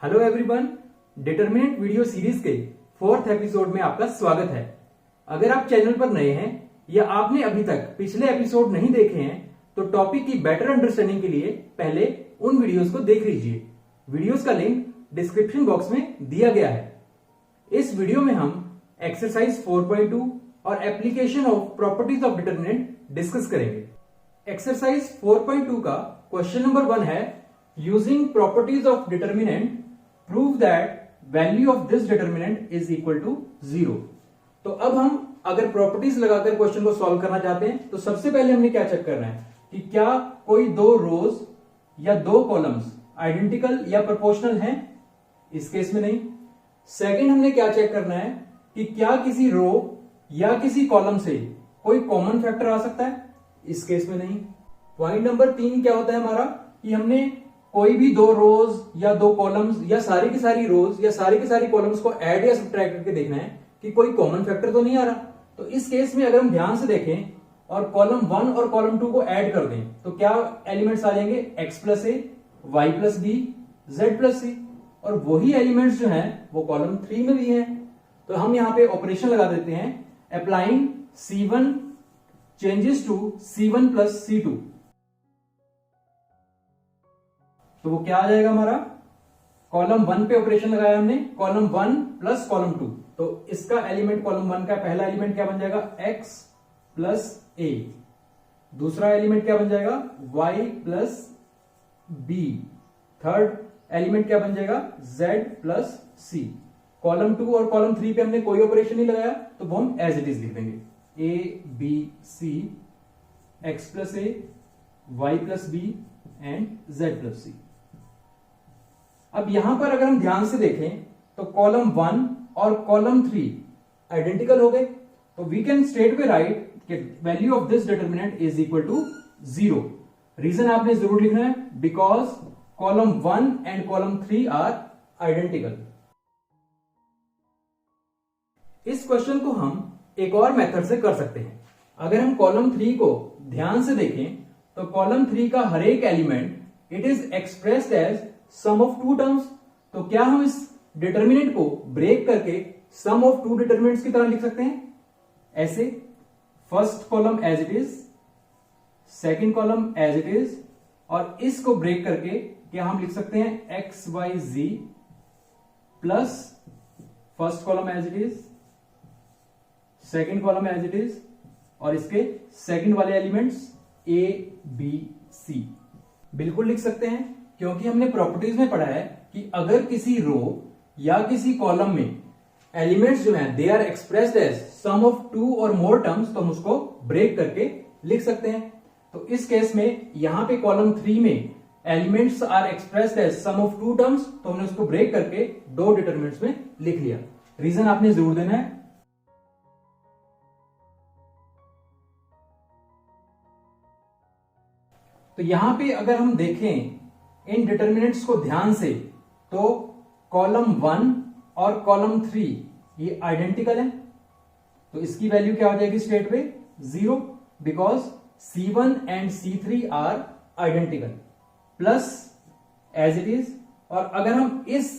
Hello everyone, determinant video series के 4th episode में आपका स्वागत है। अगर आप चैनल पर नए हैं या आपने अभी तक पिछले एपिसोड नहीं देखे हैं तो टॉपिक की बेटर अंडरस्टैंडिंग के लिए पहले उन वीडियोस को देख लीजिए। वीडियोस का लिंक डिस्क्रिप्शन बॉक्स में दिया गया है। इस वीडियो में हम एक्सरसाइज 4.2 और application of properties of determinant discuss करेंगे। एक्सरसाइज 4.2 का क्वेश्चन नंबर 1 है, using properties of determinant prove that value of this determinant is equal to 0। तो अब हम अगर प्रॉपर्टीज लगाकर क्वेश्चन को सॉल्व करना चाहते हैं तो सबसे पहले हमने क्या चेक करना है कि क्या कोई दो रोज या दो कॉलम्स आइडेंटिकल या प्रोपोर्शनल हैं। इस केस में नहीं। सेकंड, हमने क्या चेक करना है कि क्या किसी रो या किसी कॉलम से कोई कॉमन फैक्टर आ सकता है। इस केस में नहीं। पॉइंट नंबर 3 क्या होता है हमारा कि हमने कोई भी दो रोज या दो कॉलम्स या सारी की सारी रोज या सारी की सारी कॉलम्स को ऐड या सब्ट्रैक्ट करके देखना है कि कोई कॉमन फैक्टर तो नहीं आ रहा। तो इस केस में अगर हम ध्यान से देखें और कॉलम 1 और कॉलम 2 को ऐड कर दें तो क्या एलिमेंट्स आ जाएंगे, x plus a, y plus b, z plus c. और वही एलिमेंट्स जो हैं वो कॉलम 3 में भी हैं। तो हम यहां पे ऑपरेशन लगा देते हैं, applying C1 changes to C1 plus C2। तो वो क्या आ जाएगा हमारा, कॉलम 1 पे ऑपरेशन लगाया हमने, कॉलम 1 प्लस कॉलम 2। तो इसका एलिमेंट कॉलम 1 का पहला एलिमेंट क्या बन जाएगा, x प्लस ए। दूसरा एलिमेंट क्या बन जाएगा, y plus B. Third element क्या बन जाएगा, z प्लस सी। कॉलम 2 और कॉलम 3 पे हमने कोई ऑपरेशन नहीं लगाया तो वो हम एज इट इज लिख देंगे, a b c, x plus a, y plus b and z plus c. अब यहां पर अगर हम ध्यान से देखें तो कॉलम 1 और कॉलम 3 आइडेंटिकल हो गए। तो we can straight way write कि value of this determinant is equal to 0। Reason आपने जरूर लिखना है, because column 1 and column 3 are identical. इस क्वेश्चन को हम एक और मेथड से कर सकते हैं। अगर हम कॉलम 3 को ध्यान से देखें तो कॉलम 3 का हर एक element it is expressed as sum of two terms. तो क्या हम इस डिटरमिनेंट को ब्रेक करके सम ऑफ टू डिटरमिनेंट्स की तरह लिख सकते हैं ऐसे, first column as it is, second column as it is, और इसको ब्रेक करके क्या हम लिख सकते हैं X Y Z plus first column as it is, second column as it is, और इसके सेकेंड वाले एलिमेंट्स ए बी सी। बिल्कुल लिख सकते हैं, क्योंकि हमने प्रॉपर्टीज में पढ़ा है कि अगर किसी रो या किसी कॉलम में एलिमेंट्स जो हैं they are expressed as sum of two और मोर टर्म्स तो हम उसको ब्रेक करके लिख सकते हैं। तो इस केस में यहां पे कॉलम 3 में elements are expressed as sum of two terms तो हमने उसको ब्रेक करके दो डिटरमिनेंट्स में लिख लिया। रीजन आपने जरूर देना है। तो यहां पे अगर हम देखें इन डिटरमिनेंट्स को ध्यान से तो कॉलम 1 और कॉलम 3 ये आइडेंटिकल है। तो इसकी वैल्यू क्या हो जाएगी स्ट्रेट पे 0, because C1 and C3 are identical, plus as it is. और अगर हम इस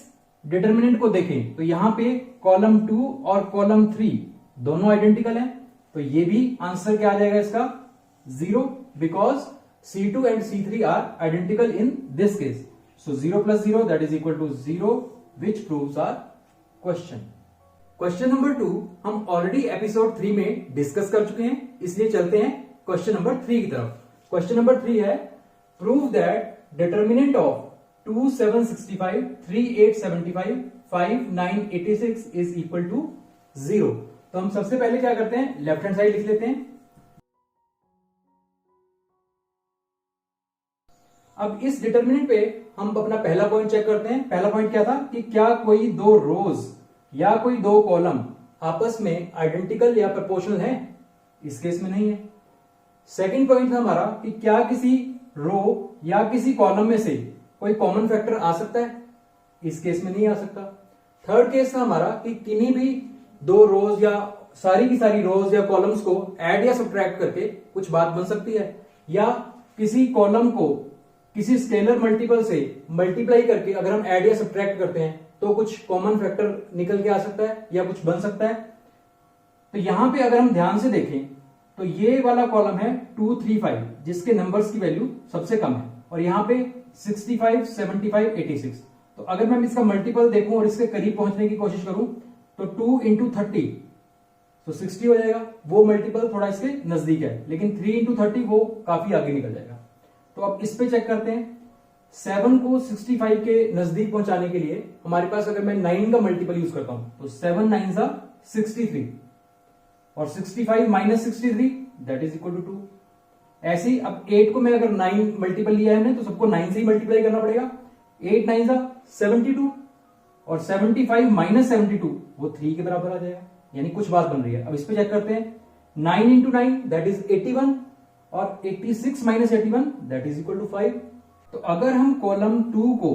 डिटरमिनेंट को देखें तो यहां पे कॉलम 2 और कॉलम 3 दोनों आइडेंटिकल हैं। तो ये भी आंसर क्या आ जाएगा इसका 0, because C2 and C3 are identical in this case. So 0 plus 0 that is equal to 0, which proves our question. Question number 2 हम ऑलरेडी एपिसोड 3 में डिस्कस कर चुके हैं, इसलिए चलते हैं क्वेश्चन नंबर 3 की तरफ। क्वेश्चन नंबर 3 है, prove that determinant of 2 7 65 3 8 75 5 9 86 is equal to 0। तो हम सबसे पहले क्या करते हैं, लेफ्ट हैंड साइड लिख लेते हैं। अब इस डिटरमिनेंट पे हम अपना पहला पॉइंट चेक करते हैं। पहला पॉइंट क्या था कि क्या कोई दो रोज या कोई दो कॉलम आपस में आइडेंटिकल या प्रोपोर्शनल है। इस केस में नहीं है। सेकंड पॉइंट था हमारा कि क्या किसी रो या किसी कॉलम में से कोई कॉमन फैक्टर आ सकता है। इस केस में नहीं आ सकता। थर्ड केस था हमारा कि किन्हीं भी दो रोज या सारी की सारी रोज या कॉलम्स को ऐड या सब्ट्रैक्ट करके कुछ बात बन सकती है, या किसी कॉलम को किसी स्केलर मल्टीपल से मल्टीप्लाई करके अगर हम ऐड या सब्ट्रैक्ट करते हैं तो कुछ कॉमन फैक्टर निकल के आ सकता है या कुछ बन सकता है। तो यहां पे अगर हम ध्यान से देखें तो ये वाला कॉलम है 2, 3, 5 जिसके नंबर्स की वैल्यू सबसे कम है, और यहां पे 65, 75, 86। तो अगर मैं इसका मल्टीपल देखूं और इसके करीब पहुंचने की कोशिश करूं तो 2 इंटू 30 तो 60 हो जाएगा। वो मल्टीपल थोड़ा इसके नजदीक है, लेकिन 3 इंटू 30 वो काफी आगे निकल जाएगा। तो अब इस पे चेक करते हैं। 7 को 65 के नजदीक पहुंचाने के लिए हमारे पास अगर मैं 9 का मल्टीपल यूज करता हूं तो 7 9 सा 63 और 65 minus 63 that is equal to 2। ऐसे ही अब 8 को मैं अगर 9 मल्टीपल लिया है हमने तो सबको 9 से ही मल्टीप्लाई करना पड़ेगा। 8 9 सा 72 और 75 माइनस 72 वो 3 के बराबर आ जाएगा, यानी कुछ बात बन रही है। अब इस पे चेक करते हैं। 9 इंटू 9 दैट इज 81 और 86 minus 81 that is equal to 5। तो अगर हम कॉलम 2 को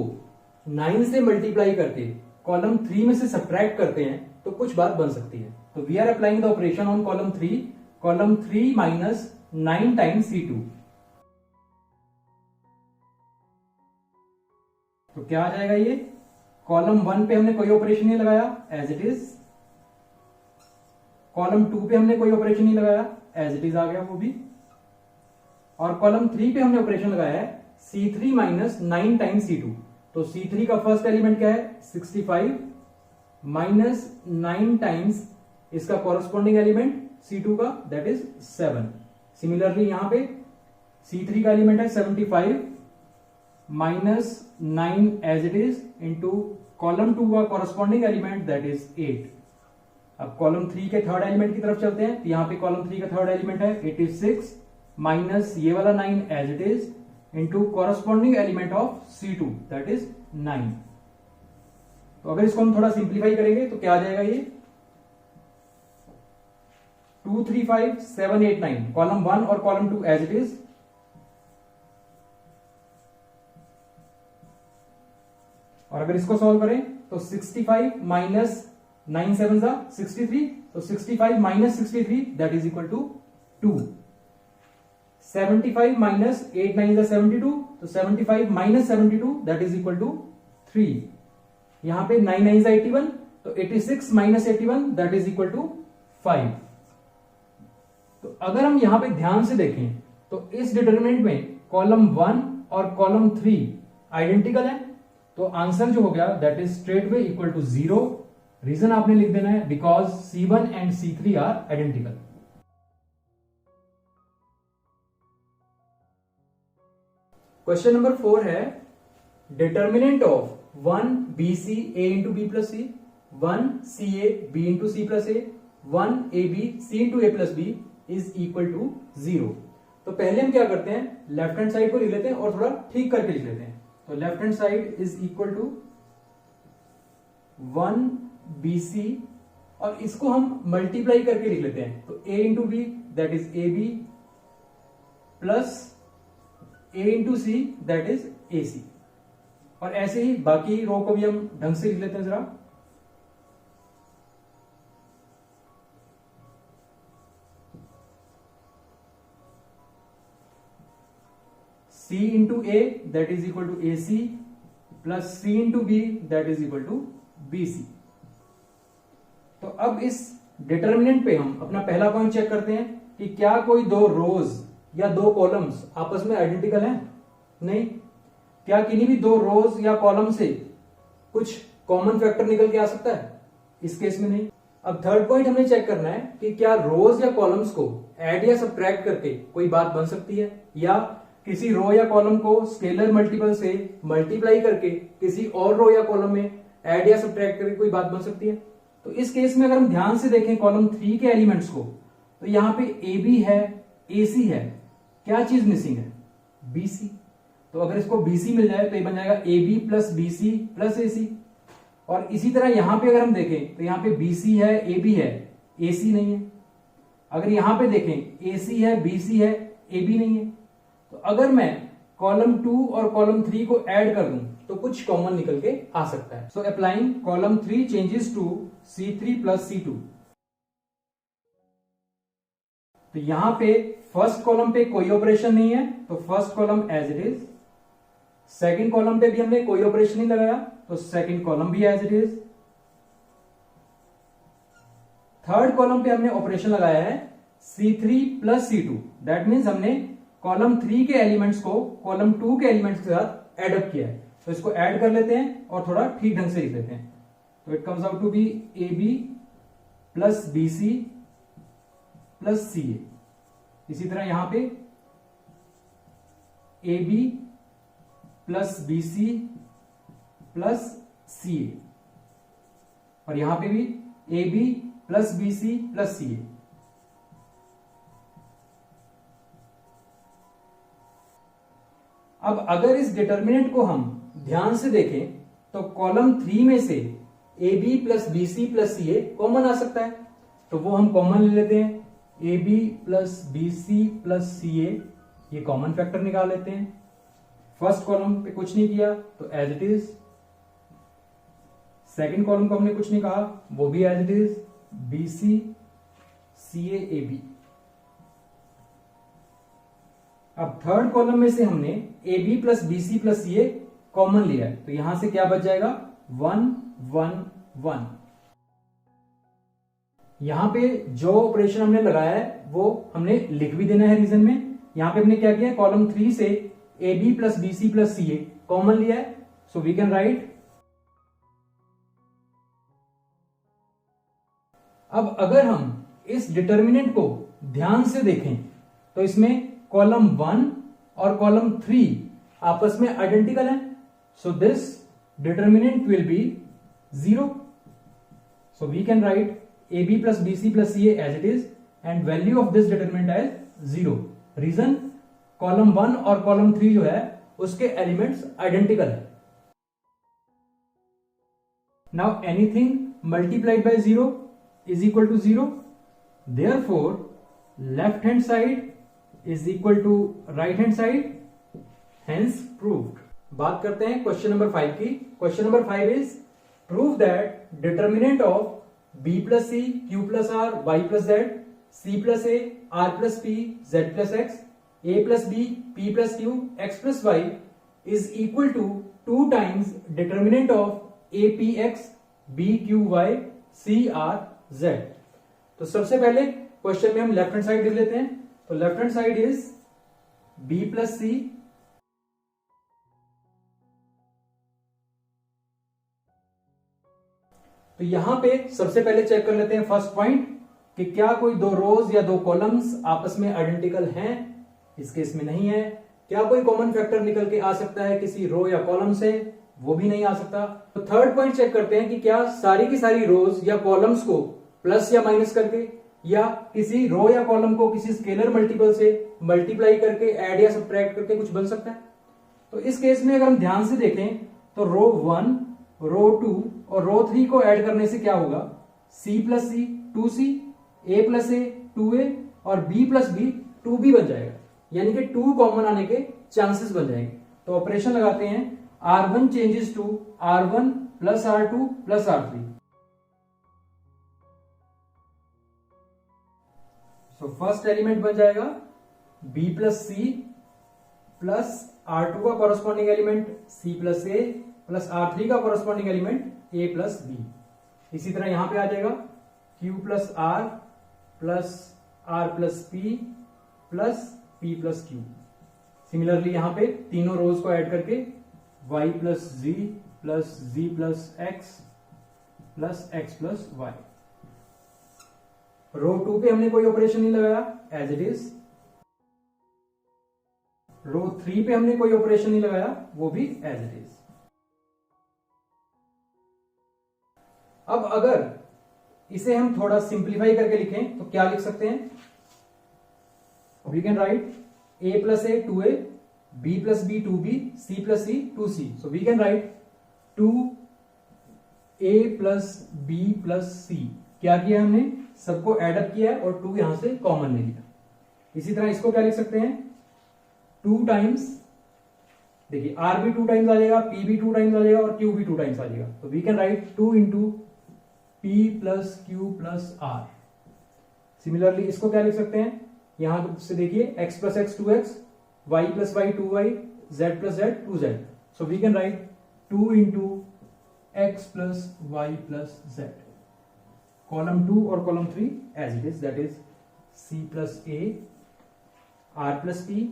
9 से मल्टीप्लाई करके कॉलम 3 में से सब्ट्रैक्ट करते हैं तो कुछ बात बन सकती है। तो we are applying the operation on column 3 minus 9 times C2। तो क्या आ जाएगा ये? कॉलम 1 पे हमने कोई ऑपरेशन नहीं लगाया, एज इट इज। कॉलम 2 पे हमने कोई ऑपरेशन नहीं लगाया, एज इट इज आ गया वो भी। और कॉलम 3 पे हमने ऑपरेशन लगाया है C3 माइनस 9 टाइम्स C2। तो C3 का फर्स्ट एलिमेंट क्या है? 65 माइनस 9 टाइम्स इसका कॉरस्पॉन्डिंग एलिमेंट C2 का दैट इज 7। सिमिलरली यहां पे C3 का एलिमेंट है 75 minus 9 as it is into column 2 का कॉरस्पॉन्डिंग एलिमेंट दैट इज 8। अब कॉलम 3 के थर्ड एलिमेंट की तरफ चलते हैं। तो यहां पे कॉलम 3 का थर्ड एलिमेंट है 86 माइनस ये वाला 9 as it is into corresponding element of C2 that is 9। तो अगर इसको हम थोड़ा सिंप्लीफाई करेंगे तो क्या आ जाएगा ये? 2 3 5 7 8 9 कॉलम 1 और कॉलम 2 एज इट इज। और अगर इसको सॉल्व करें तो 65 माइनस 9 7 सा 63, तो 65 minus 63 that is equal to 2। 75 minus 8 9 सा 72, तो 75 minus 72 that is equal to 3। यहां पे 9 9 सा 81, तो 86 minus 81 that is equal to 5। तो अगर हम यहां पे ध्यान से देखें तो इस डिटरमिनेंट में कॉलम 1 और कॉलम 3 आइडेंटिकल है। तो आंसर जो हो गया that is straight way equal to 0। Reason आपने लिख देना है because C1 and C3 are identical. Question number 4 है determinant of 1 BC A into B plus C, 1 CA B into C plus A, 1 AB C into A plus B is equal to 0। तो पहले हम क्या करते हैं, left hand side को लिख लेते हैं और थोड़ा ठीक करके लिख लेते हैं। तो left hand side is equal to 1 BC और इसको हम मल्टीप्लाई करके लिख लेते हैं। तो A into B that is AB plus A into C that is AC। और ऐसे ही बाकी रो को भी हम ढंग से लिख लेते हैं जरा। C into A that is equal to AC plus C into B that is equal to BC। तो अब इस डिटर्मिनेंट पे हम अपना पहला पॉइंट चेक करते हैं कि क्या कोई दो रोज या दो कॉलम्स आपस में आइडेंटिकल हैं? नहीं। क्या किन्हीं भी दो रोज या कॉलम से कुछ कॉमन फैक्टर निकल के आ सकता है? इस केस में नहीं। अब थर्ड पॉइंट हमें चेक करना है कि क्या रोज या कॉलम्स को ऐड या सब्ट्रैक्ट करके कोई बात बन सकती है, या किसी रो या कॉलम को स्केलर मल्टीपल से मल्टीप्लाई करके किसी और रो या कॉलम में ऐड या सब्ट्रैक्ट करके कोई बात बन सकती है। तो इस केस में अगर हम ध्यान से देखें कॉलम 3 के एलिमेंट्स को, तो यहां पे AB है, AC है, क्या चीज मिसिंग है? BC। तो अगर इसको BC मिल जाए तो ये बन जाएगा AB plus BC plus AC। और इसी तरह यहां पे अगर हम देखें तो यहां पे BC है, AB है, AC नहीं है। अगर यहां पे देखें AC है, BC है, AB नहीं है। तो अगर मैं कॉलम 2 और कॉलम 3 को ऐड कर दूं तो कुछ कॉमन निकल के आ सकता है। So applying column 3 changes to C3 plus C2। तो यहां पे फर्स्ट कॉलम पे कोई ऑपरेशन नहीं है, तो first column as it is. Second column पे भी हमने कोई ऑपरेशन नहीं लगाया, तो सेकंड कॉलम भी as it is. Third column पे हमने ऑपरेशन लगाया है C3 plus C2, that means हमने कॉलम 3 के एलिमेंट्स को कॉलम 2 के एलिमेंट्स के साथ एडअप किया है। तो इसको ऐड कर लेते हैं और थोड़ा ठीक ढंग से लिख लेते हैं। तो it comes out to be AB plus BC plus CA। इसी तरह यहां पे AB plus BC plus CA, और यहां पे भी AB plus BC plus CA। अब अगर इस डिटर्मिनेंट को हम ध्यान से देखें तो कॉलम 3 में से AB plus BC plus CA common आ सकता है, तो वो हम कॉमन ले लेते हैं। AB plus BC plus CA, ये कॉमन फैक्टर निकाल लेते हैं। फर्स्ट कॉलम पे कुछ नहीं किया तो as it is. Second column को हमने कुछ नहीं कहा, वो भी as it is, BC CA AB। अब थर्ड कॉलम में से हमने AB plus BC plus CA common लिया है, तो यहां से क्या बच जाएगा, 1 1 1। यहां पे जो ऑपरेशन हमने लगाया है वो हमने लिख भी देना है रीजन में। यहां पे हमने क्या किया, कॉलम 3 से AB plus BC plus CA common लिया है, सो वी कैन राइट। अब अगर हम इस डिटर्मिनेंट को ध्यान से देखें तो इसमें कॉलम 1 और कॉलम 3 आपस में आइडेंटिकल है, so this determinant will be 0। So we can write AB plus BC plus CA as it is and value of this determinant as 0। Reason, column 1 और कॉलम 3 जो है उसके एलिमेंट्स आइडेंटिकल है। Now anything multiplied by 0 is equal to 0, therefore left hand side is equal to right hand side, hence proved। बात करते हैं question number 5 की। Question number 5 is prove that determinant of B plus C Q plus R Y plus Z C plus A R plus P Z plus X A plus B P plus Q X plus Y is equal to 2 times determinant of APX BQY CR Z। तो सबसे पहले question में हम left hand side लिख लेते हैं, तो left hand side is B plus C तो यहां पे सबसे पहले चेक कर लेते हैं फर्स्ट पॉइंट कि क्या कोई दो रोज या दो कॉलम्स आपस में आइडेंटिकल हैं। इस केस में नहीं है। क्या कोई कॉमन फैक्टर निकल के आ सकता है किसी रो या कॉलम से, वो भी नहीं आ सकता। तो थर्ड पॉइंट चेक करते हैं कि क्या सारी की सारी रोज या कॉलम्स को प्लस या माइनस करके या किसी रो या कॉलम को किसी स्केलर मल्टीपल से मल्टीप्लाई करके ऐड या सब्ट्रैक्ट करके कुछ बन सकता है। तो इस केस में अगर हम ध्यान से देखें तो रो 1 रो 2 और रो 3 को ऐड करने से क्या होगा, C plus C 2C, A plus A 2A और B प्लस B 2B बन जाएगा, यानी कि 2 कॉमन आने के चांसेस बन जाएंगे। तो ऑपरेशन लगाते हैं, R1 changes to R1 plus R2 plus R3। तो फर्स्ट एलिमेंट बन जाएगा B plus C plus R2 का corresponding element C plus A plus R3 का corresponding element A plus B। इसी तरह यहां पे आ जाएगा Q plus R plus R plus P plus P plus Q। Similarly यहां पे तीनों रोज को ऐड करके Y plus Z plus Z plus X plus X plus Y। रो 2 पे हमने कोई ऑपरेशन नहीं लगाया, एज इट इज। रो 3 पे हमने कोई ऑपरेशन नहीं लगाया, वो भी एज इट इज। अब अगर इसे हम थोड़ा सिंप्लीफाई करके लिखें तो क्या लिख सकते हैं, we can write A plus A 2A, B plus B 2B, C plus C 2C। So we can write 2A plus B plus C। क्या किया हमने, सबको एडअप किया और 2 यहां से कॉमन ले लिया। इसी तरह इसको क्या लिख सकते हैं, 2 टाइम्स, देखिए R भी 2 टाइम्स आ जाएगा, P भी 2 टाइम्स आ जाएगा और Q भी 2 टाइम्स आ जाएगा। तो we can write 2 into P plus Q plus R। Similarly इसको क्या लिख सकते हैं, यहां से देखिए x plus x 2x, y plus y 2y, z plus z 2z। So we can write 2 into x plus y plus z. Column 2 or column 3 as it is, that is c plus a, r plus p,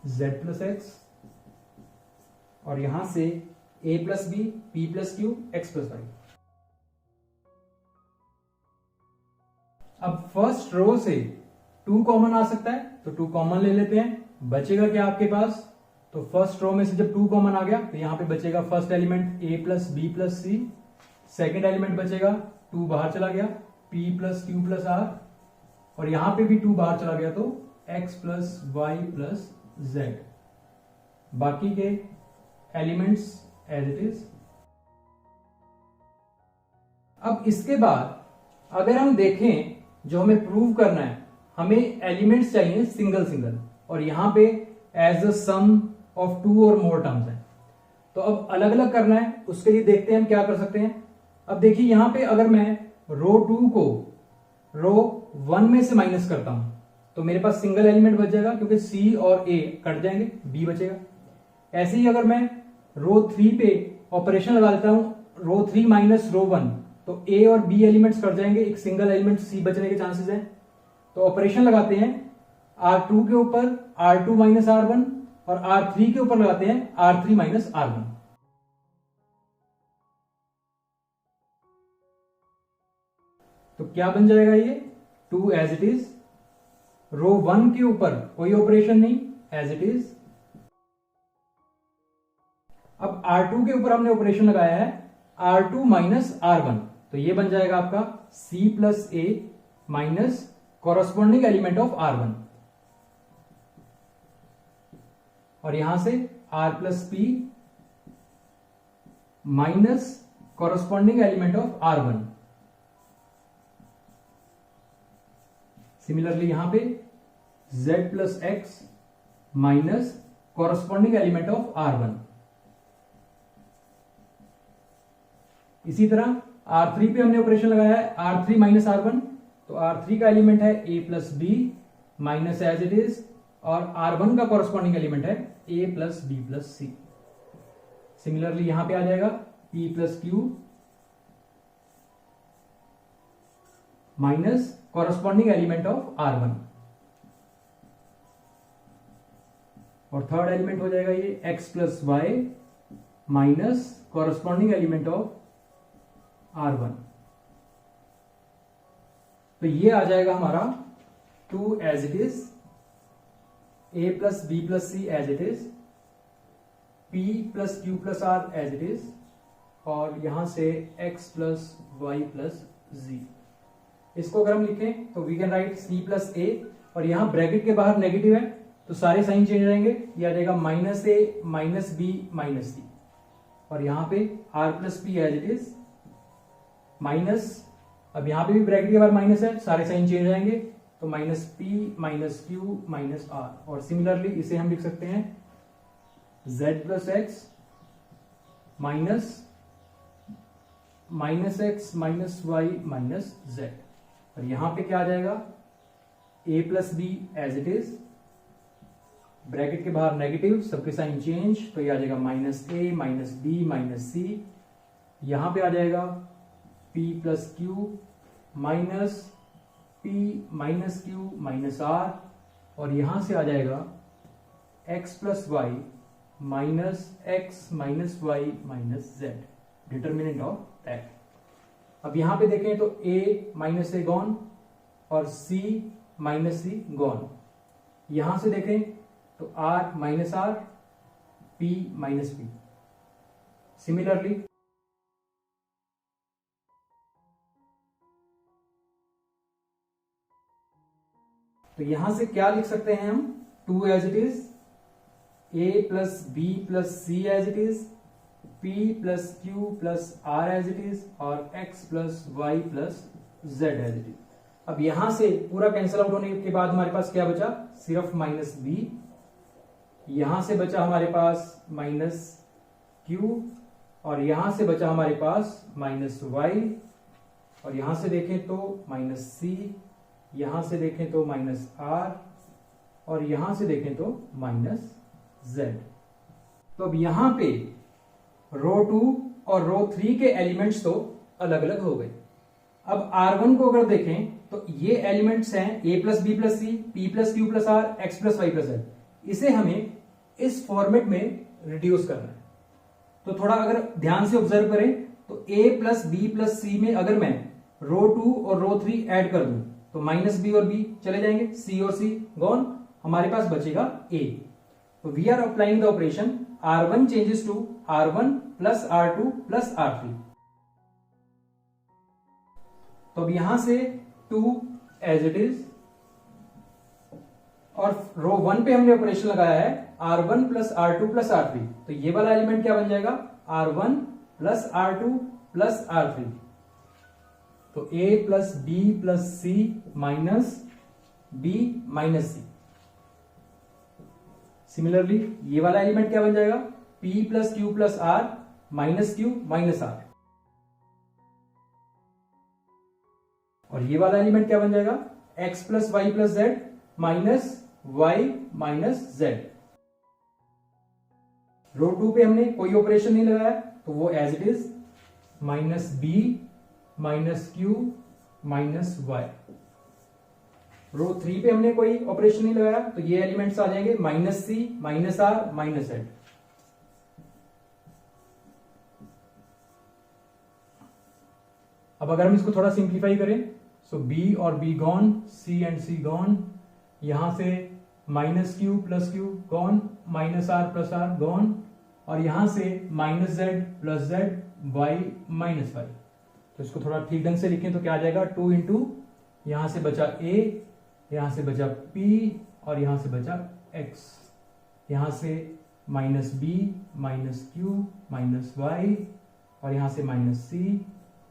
z plus x, और यहां से a plus b, p plus q, x plus y. अब first row से 2 common आ सकता है, तो 2 common ले लेते हैं. बचेगा क्या आपके पास? तो फर्स्ट रो में से जब 2 कॉमन आ गया तो यहां पे बचेगा first element a plus B plus C. Second element बचेगा 2 बाहर चला गया, p plus Q plus R, और यहां पे भी 2 बाहर चला गया तो x plus Y plus Z. बाकी के एलिमेंट्स एज इट इज. अब इसके बाद अगर हम देखें, जो हमें प्रूव करना है, हमें एलिमेंट्स चाहिए सिंगल सिंगल, और यहां पे एज द सम ऑफ 2 और मोर टर्म्स है. तो अब अलग अलग करना है, उसके लिए देखते हैं हम क्या कर सकते हैं. अब देखिए यहां पे अगर मैं रो 2 को रो 1 में से माइनस करता हूं तो मेरे पास सिंगल एलिमेंट बच जाएगा, क्योंकि सी और ए कट जाएंगे, बी बचेगा. ऐसे ही अगर मैं रो 3 पे ऑपरेशन लगा देता हूं, रो 3 माइनस रो 1, तो ए और बी एलिमेंट्स कट जाएंगे, एक सिंगल एलिमेंट सी बचने के चांसेस हैं. तो ऑपरेशन लगाते हैं R2 के ऊपर R2 माइनस R1, और R3 के ऊपर लगाते हैं R3 माइनस R1. तो क्या बन जाएगा ये 2 एज इट इज. रो 1 के ऊपर कोई ऑपरेशन नहीं, एज इट इज. अब R2 के ऊपर हमने ऑपरेशन लगाया है R2 माइनस R1, तो ये बन जाएगा आपका C plus A minus corresponding element of R1, और यहां से R plus P minus corresponding element of R1. Similarly यहां पे Z plus X minus corresponding element of R1. इसी तरह R3 पे हमने ऑपरेशन लगाया है R3 माइनस R1, तो R3 का एलिमेंट है a plus B minus as it is, और R1 का कॉरस्पॉन्डिंग एलिमेंट है a plus B plus C. Similarly यहां पे आ जाएगा p plus Q minus corresponding element of R1, और थर्ड एलिमेंट हो जाएगा ये x plus Y minus corresponding element of R1. तो ये आ जाएगा हमारा 2 as it is, a plus B plus C as it is, p plus Q plus R as it is, और यहां से x plus Y plus z. इसको अगर हम लिखें तो we can write c plus a, और यहां ब्रैकेट के बाहर नेगेटिव है तो सारे साइन चेंज रहेंगे. ये आ जाएगा minus A minus B minus सी, और यहां पे r plus P as it is minus, अब यहां पे भी ब्रैकेट के बाहर माइनस है, सारे साइन चेंज रहेंगे, तो minus P minus Q minus R. और सिमिलरली इसे हम लिख सकते हैं z plus X minus minus X minus Y minus Z, और यहां पे क्या आ जाएगा a plus B as it is, bracket के बाहर नेगेटिव, सबके साइन चेंज, तो ये आ जाएगा minus A minus B minus C. यहां पे आ जाएगा p plus Q minus p minus Q minus R, और यहां से आ जाएगा x plus Y minus X minus Y minus Z, determinant of that. अब यहां पे देखें तो a माइनस ए गॉन और c माइनस सी गॉन. यहां से देखें तो r minus R, p minus P. Similarly तो यहां से क्या लिख सकते हैं हम 2 as it is, a plus B plus C as it is, p plus Q plus R as it is, और x plus Y plus Z as it is. अब यहां से पूरा कैंसिल आउट होने के बाद हमारे पास क्या बचा? सिर्फ माइनस b. यहां से बचा हमारे पास माइनस q, और यहां से बचा हमारे पास माइनस y, और यहां से देखें तो माइनस c, यहां से देखें तो माइनस r, और यहां से देखें तो माइनस z. तो अब यहां पे रो 2 और रो 3 के एलिमेंट्स तो अलग अलग हो गए। अब R1 को अगर देखें तो ये एलिमेंट्स हैं a plus B plus C, p plus Q plus R, x plus Y plus L. इसे हमें इस फॉर्मेट में रिड्यूस करना है। तो थोड़ा अगर ध्यान से ऑब्जर्व करें तो a प्लस बी प्लस सी में अगर मैं रो 2 और रो 3 ऐड कर दूं तो माइनस बी और बी चले जाएंगे, c और c गॉन, हमारे पास बचेगा a। तो we are applying the operation R1 changes to R1 plus R2 plus R3। तो अब यहां से 2 एज इट इज, और रो 1 पे हमने ऑपरेशन लगाया है R1 plus R2 plus R3। तो ये वाला एलिमेंट क्या बन जाएगा, R1 plus R2 plus R3। तो A plus B plus C minus B minus C। Similarly ये वाला एलिमेंट क्या बन जाएगा, P plus Q plus R minus Q minus R। और ये वाला एलिमेंट क्या बन जाएगा, x plus Y plus z minus Y minus z. Row 2 पे हमने कोई ऑपरेशन नहीं लगाया तो वो as it is minus B minus Q minus y. Row 3 पे हमने कोई ऑपरेशन नहीं लगाया तो ये एलिमेंट्स आ जाएंगे minus C minus R minus Z. अब अगर हम इसको थोड़ा सिंप्लीफाई करें सो b और b gone, c and c gone, यहां से minus Q plus Q gone, minus R plus R gone, और यहां से minus Z plus Z Y minus Y. तो इसको थोड़ा ठीक ढंग से लिखें तो क्या आ जाएगा, 2 इंटू यहां से बचा a, यहां से बचा p और यहां से बचा x, यहां से minus b minus Q minus Y और यहां से minus c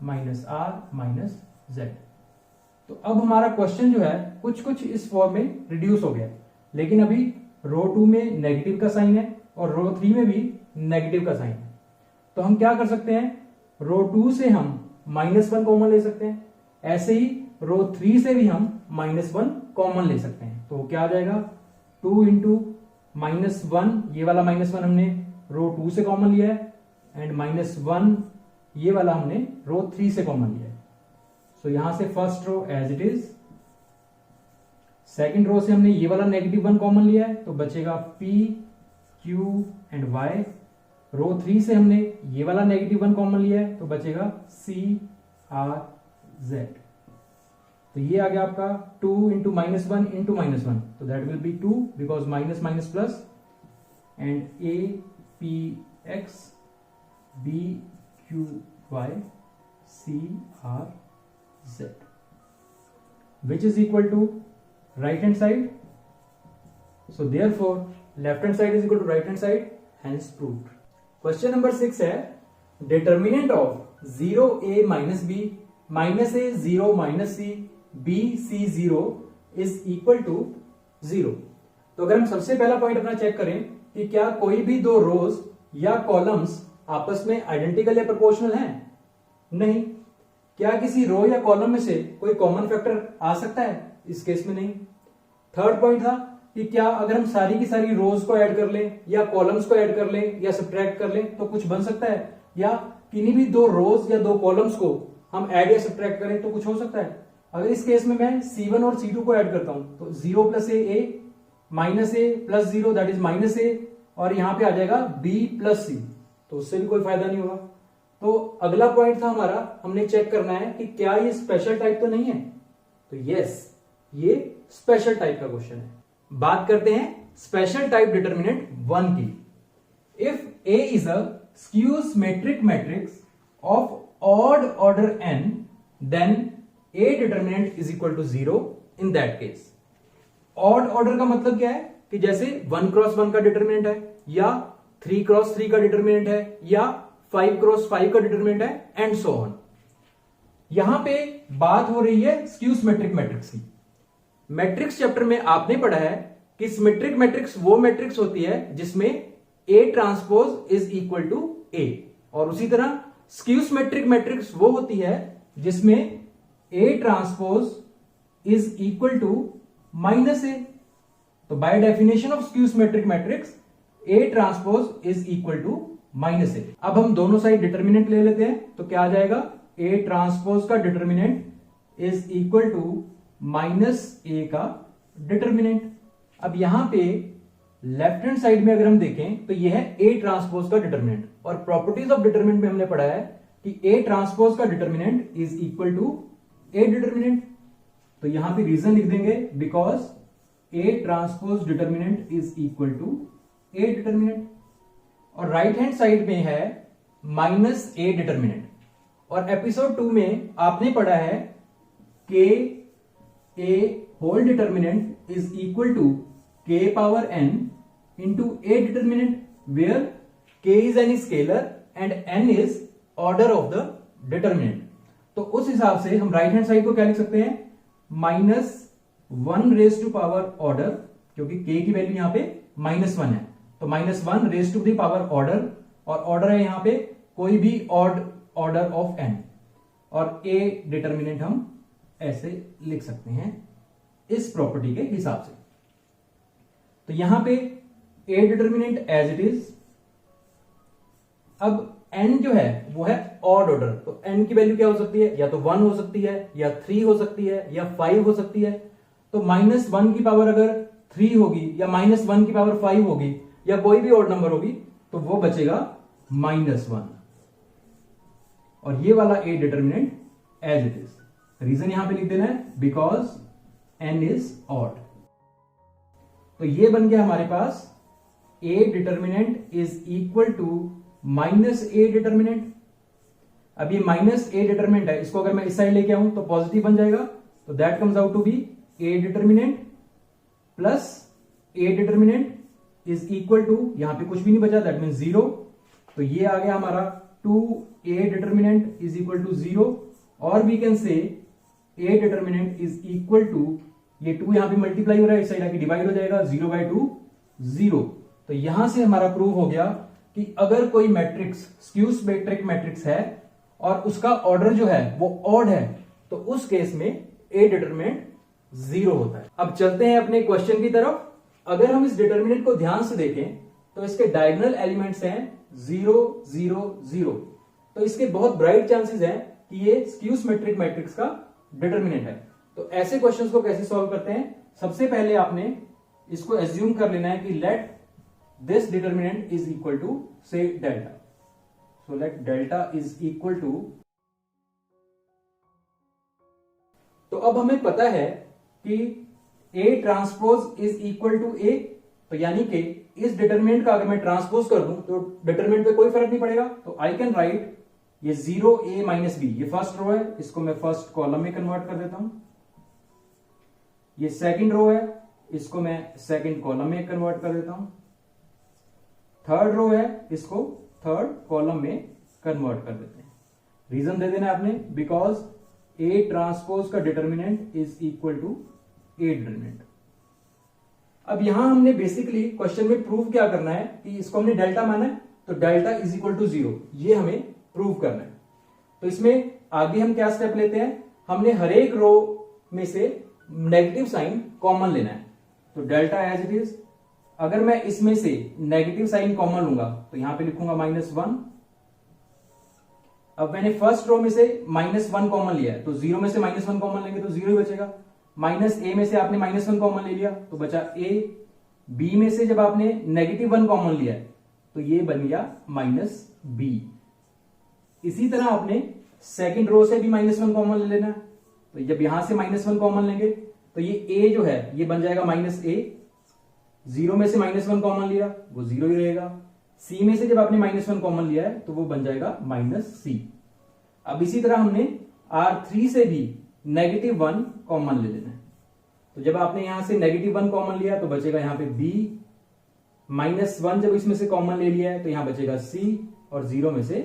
minus R minus Z. तो अब हमारा क्वेश्चन जो है कुछ कुछ इस फॉर्म में रिड्यूस हो गया, लेकिन अभी रो 2 में नेगेटिव का साइन है और रो 3 में भी नेगेटिव का साइन है। तो हम क्या कर सकते हैं, रो 2 से हम -1 कॉमन ले सकते हैं, ऐसे ही रो 3 से भी हम -1 कॉमन ले सकते हैं। तो क्या आ जाएगा, 2 इंटू -1, ये वाला -1 हमने रो 2 से कॉमन लिया है, एंड -1 ये वाला हमने रो 3 से कॉमन लिया है। सो यहां से first row as it is, second row से हमने ये वाला -1 कॉमन लिया है तो बचेगा P Q एंड Y। रो 3 से हमने ये वाला -1 कॉमन लिया है तो बचेगा C R Z। तो ये आ गया आपका 2 इंटू -1 इंटू -1, तो that will be 2 because minus minus plus, and A P X B Q Y C R Z, which is equal to right hand side. So therefore left hand side is equal to right hand side, hence proved. Question number 6 है, determinant of 0a minus b minus a 0 minus c b c 0 is equal to 0। तो अगर हम सबसे पहला point अपना check करें कि क्या कोई भी दो रोज या कॉलम्स आपस में आइडेंटिकल या प्रोपोर्शनल हैं, नहीं। क्या किसी रो या कॉलम में से कोई कॉमन फैक्टर आ सकता है, इस केस में नहीं। थर्ड पॉइंट था कि क्या अगर हम सारी की सारी रोज को ऐड कर लें या कॉलम्स को ऐड कर लें या सब्ट्रैक्ट कर लें तो कुछ बन सकता है, या किन्हीं भी दो रोज या दो कॉलम्स को हम ऐड या सब्ट्रैक्ट करें तो कुछ हो सकता है। अगर इस केस में मैं C1 और C2 को ऐड करता हूं तो 0 plus a minus a plus 0 that is minus a, और यहां पे आ जाएगा b प्लस c, तो उससे भी कोई फायदा नहीं होगा। तो अगला पॉइंट था हमारा, हमने चेक करना है कि क्या ये स्पेशल टाइप तो नहीं है, तो यस ये स्पेशल टाइप का क्वेश्चन है। बात करते हैं स्पेशल टाइप डिटर्मिनेंट 1 की। If A is a skew symmetric matrix of odd order n, then A determinant is equal to 0 in that case. Odd order का मतलब क्या है कि जैसे 1 क्रॉस 1 का डिटर्मिनेंट है, या 3 क्रॉस 3 का डिटर्मिनेंट है, या 5 क्रॉस 5 का डिटर्मिनेंट है, एंड सो ऑन। यहां पे बात हो रही है स्क्यू सिमेट्रिक मैट्रिक्स की। मैट्रिक्स चैप्टर में आपने पढ़ा है कि सिमेट्रिक मैट्रिक्स वो मैट्रिक्स होती है जिसमें A transpose is equal to A, और उसी तरह स्क्यू सिमेट्रिक मैट्रिक्स वो होती है जिसमें A transpose is equal to -A। तो by definition of skew symmetric matrix a transpose is equal to minus a. अब हम दोनों साइड डिटर्मिनेंट ले लेते हैं, तो क्या आ जाएगा, ए ट्रांसपोज का determinant is equal to minus a का डिटर्मिनेंट। अब यहां पे लेफ्ट हैंड साइड में अगर हम देखें तो यह है ए ट्रांसपोज का डिटर्मिनेंट, और प्रॉपर्टीज ऑफ डिटर्मिनेंट में हमने पढ़ा है कि ए ट्रांसपोज का determinant is equal to A determinant. तो यहां पे रीजन लिख देंगे, because A transpose determinant is equal to A determinant. और राइट हैंड साइड में है माइनस ए डिटर्मिनेंट, और एपिसोड 2 में आपने पढ़ा है k a whole determinant is equal to k power n into a determinant, where k is an scalar and n is order of the determinant. तो उस हिसाब से हम राइट हैंड साइड को क्या लिख सकते हैं, minus 1 raise to power order, क्योंकि के की वैल्यू यहां पे -1 है, तो -1 raise to the power order, और ऑर्डर है यहां पे कोई भी ऑड ऑर्डर ऑफ एन, और ए डिटर्मिनेंट हम ऐसे लिख सकते हैं इस प्रॉपर्टी के हिसाब से। तो यहां पे A determinant as it is. अब एन जो है वो है ऑड ऑर्डर, तो एन की वैल्यू क्या हो सकती है, या तो 1 हो सकती है, या 3 हो सकती है, या 5 हो सकती है। तो -1 की पावर अगर 3 होगी, या -1 की पावर 5 होगी, या कोई भी ऑड नंबर होगी, तो वो बचेगा -1, और ये वाला A determinant as it is. Reason यहां पे लिख देना है, बिकॉज एन इज ऑड। तो ये बन गया हमारे पास a determinant is equal to minus a determinant. अब ये माइनस ए डिटर्मिनेंट है, इसको अगर मैं इस साइड लेके आऊं तो पॉजिटिव बन जाएगा, तो that comes out to be A determinant plus A determinant is equal to, यहां पे कुछ भी नहीं बचा, दैट मीन 0। तो ये आ गया हमारा 2a determinant is equal to 0, और we can say a determinant is equal to, ये 2 यहां पे मल्टीप्लाई हो रहा है, इस साइड आके डिवाइड हो जाएगा, 0/2 0। तो यहां से हमारा प्रूव हो गया कि अगर कोई मैट्रिक्स स्क्यू सिमेट्रिक मैट्रिक्स है और उसका ऑर्डर जो है वो ऑड है, तो उस केस में ए डिटर्मिनेंट 0 होता है। अब चलते हैं अपने क्वेश्चन की तरफ। अगर हम इस डिटर्मिनेंट को ध्यान से देखें तो इसके डायगोनल एलिमेंट्स हैं 0 0 0, तो इसके बहुत ब्राइट चांसेस हैं कि ये स्क्यू सिमेट्रिक मैट्रिक्स का डिटर्मिनेंट है। तो ऐसे क्वेश्चंस को कैसे सॉल्व करते हैं, सबसे पहले आपने इसको एज्यूम कर लेना है कि let this determinant is equal to say delta. So let delta is equal to, तो अब हमें पता है कि a transpose is equal to a, तो यानी कि इस डिटर्मिनेंट का अगर मैं ट्रांसपोज कर दूं तो डिटर्मिनेंट पे कोई फर्क नहीं पड़ेगा। तो आई कैन राइट ये 0a माइनस बी, ये फर्स्ट रो है, इसको मैं फर्स्ट कॉलम में कन्वर्ट कर देता हूं। ये सेकंड रो है, इसको मैं सेकंड कॉलम में कन्वर्ट कर देता हूं। थर्ड रो है, इसको थर्ड कॉलम में कन्वर्ट कर देते हैं। रीजन दे देना आपने, बिकॉज ए ट्रांसपोज का determinant is equal to A determinant. अब यहां हमने बेसिकली क्वेश्चन में प्रूव क्या करना है कि इसको हमने डेल्टा माना है, तो डेल्टा इज इक्वल टू 0, ये हमें प्रूव करना है। तो इसमें आगे हम क्या स्टेप लेते हैं, हमने हर एक रो में से नेगेटिव साइन कॉमन लेना है। तो डेल्टा एज इट इज, अगर मैं इसमें से नेगेटिव साइन कॉमन लूंगा तो यहां पे लिखूंगा -1। अब मैंने फर्स्ट रो में से -1 कॉमन लिया है, तो 0 में से -1 कॉमन लेंगे तो 0 ही बचेगा। माइनस ए में से आपने -1 कॉमन ले लिया तो बचा ए। बी में से जब आपने -1 कॉमन लिया है तो ये बन गया -b। इसी तरह आपने सेकंड रो से भी -1 कॉमन ले लेना, तो जब यहां से -1 कॉमन लेंगे तो ये a जो है ये बन जाएगा -a। 0 में से -1 कॉमन लिया वो 0 ही रहेगा। c में से जब आपने -1 कॉमन लिया है तो वो बन जाएगा -c। अब इसी तरह हमने R3 से भी -1 कॉमन ले लेना है, तो जब आपने यहां से -1 कॉमन लिया तो बचेगा यहां पे b। -1 जब इसमें से कॉमन ले लिया है तो यहां बचेगा c, और 0 में से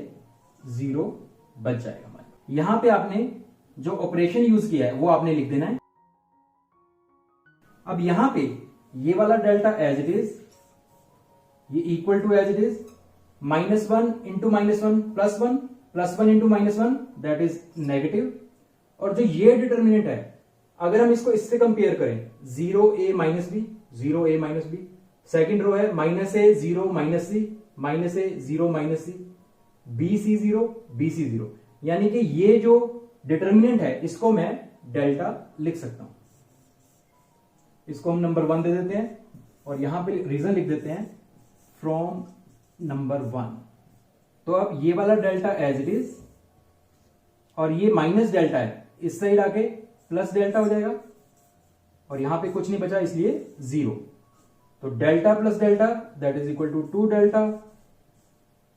0 बच जाएगा हमारा। यहां पे आपने जो ऑपरेशन यूज किया है वो आपने लिख देना है। अब यहां पे ये वाला डेल्टा एज इट इज, ये equal to as it is -1 into -1 +1 +1 into -1 that is negative. और जो ये डिटर्मिनेंट है अगर हम इसको इससे कंपेयर करें 0a minus b 0a minus b, second row है -a0 -c, -a0 -c, bc0 bc0, यानी कि ये जो डिटर्मिनेंट है इसको मैं डेल्टा लिख सकता हूं। इसको हम नंबर 1 दे देते हैं और यहां पे रीजन लिख देते हैं फ्रॉम नंबर 1। तो अब ये वाला डेल्टा एज इट इज, और ये माइनस डेल्टा है, इस साइड आके प्लस डेल्टा हो जाएगा, और यहां पे कुछ नहीं बचा इसलिए 0। तो delta plus delta that is equal to 2 delta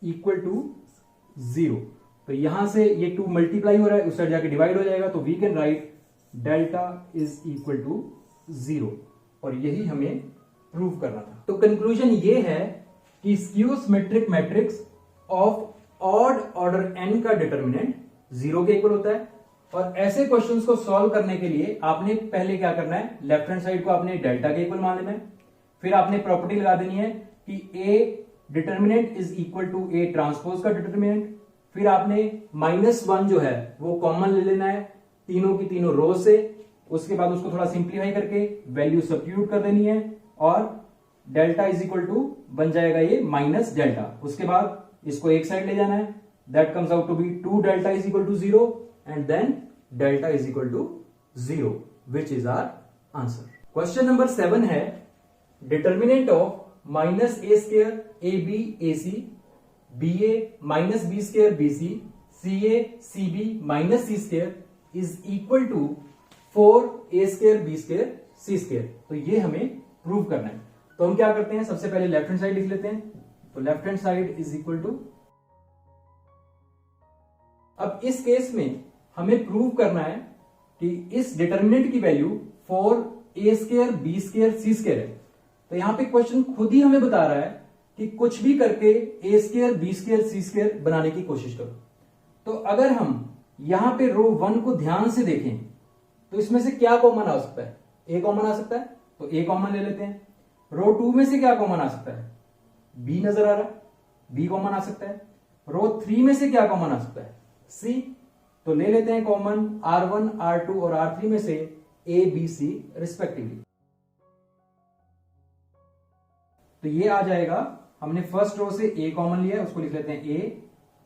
equal to 0। तो यहां से ये 2 मल्टीप्लाई हो रहा है, उस साइड जाके डिवाइड हो जाएगा, तो we can write delta is equal to 0, और यही हमें प्रूव करना था। तो कंक्लूजन ये है कि skew symmetric matrix of odd order n का डिटर्मिनेंट 0 के इक्वल होता है। और ऐसे क्वेश्चंस को सॉल्व करने के लिए आपने पहले क्या करना है, लेफ्ट हैंड साइड को आपने डेल्टा के इक्वल मान लेना है, फिर आपने प्रॉपर्टी लगा देनी है कि a determinant is equal to a transpose का डिटर्मिनेंट, फिर आपने -1 जो है वो कॉमन ले लेना है तीनों की तीनों रो से, उसके बाद उसको थोड़ा सिंप्लीफाई करके वैल्यू सब्स्टिट्यूट कर देनी है, और डेल्टा इज इक्वल टू बन जाएगा ये माइनस डेल्टा। उसके बाद इसको एक साइड ले जाना है, that comes out to be 2 delta is equal to 0 and then delta is equal to 0 which is our answer. Question number 7 है determinant of -a² ab ac, ba -b² bc, ca cb -c² is equal to 4a² b² c²। तो ये हमें prove करना है। तो हम क्या करते हैं, सबसे पहले लेफ्ट हैंड साइड लिख लेते हैं। तो left hand side is equal to, अब इस केस में हमें प्रूव करना है कि इस डिटर्मिनेंट की वैल्यू 4a² b² c² है। तो यहां पे क्वेश्चन खुद ही हमें बता रहा है कि कुछ भी करके a² b² c² बनाने की कोशिश करो। तो अगर हम यहां पे रो 1 को ध्यान से देखें तो इसमें से क्या कॉमन आ सकता है, a कॉमन आ सकता है, तो a कॉमन ले लेते हैं। रो 2 में से क्या कॉमन आ सकता है, b नजर आ रहा है, b कॉमन आ सकता है। रो 3 में से क्या कॉमन आ सकता है, c, तो ले लेते हैं कॉमन r1 r2 और r3 में से a b c रिस्पेक्टिवली। तो ये आ जाएगा, हमने फर्स्ट रो से a कॉमन लिया, उसको लिख लेते हैं a,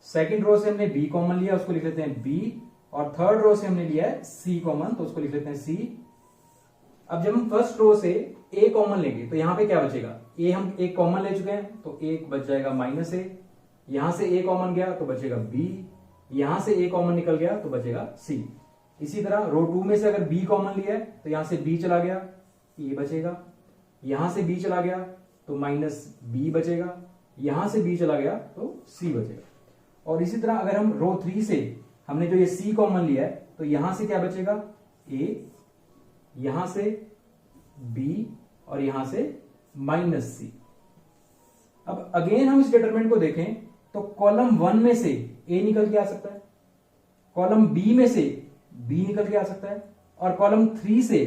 सेकंड रो से हमने b कॉमन लिया, उसको लिख लेते हैं b, और थर्ड रो से हमने लिया है c कॉमन, तो उसको लिख लेते हैं c। अब जब हम फर्स्ट रो से a कॉमन लेंगे तो यहां पे क्या बचेगा, a हम एक कॉमन ले चुके हैं तो एक बच जाएगा -a, यहां से a कॉमन गया तो बचेगा b, यहां से a कॉमन निकल गया तो बचेगा c। इसी तरह रो 2 में से अगर b कॉमन लिया है तो यहां से b चला गया, a बचेगा, यहां से b चला गया तो -b बचेगा, यहां से b चला गया तो c बचेगा। और इसी तरह अगर हम रो 3 से हमने जो ये c कॉमन लिया है तो यहां से क्या बचेगा, a, यहां से b और यहां से -c। अब अगेन हम इस डिटरमिनेंट को देखें तो कॉलम 1 में से a निकल के आ सकता है, कॉलम b में से b निकल के आ सकता है, और कॉलम 3 से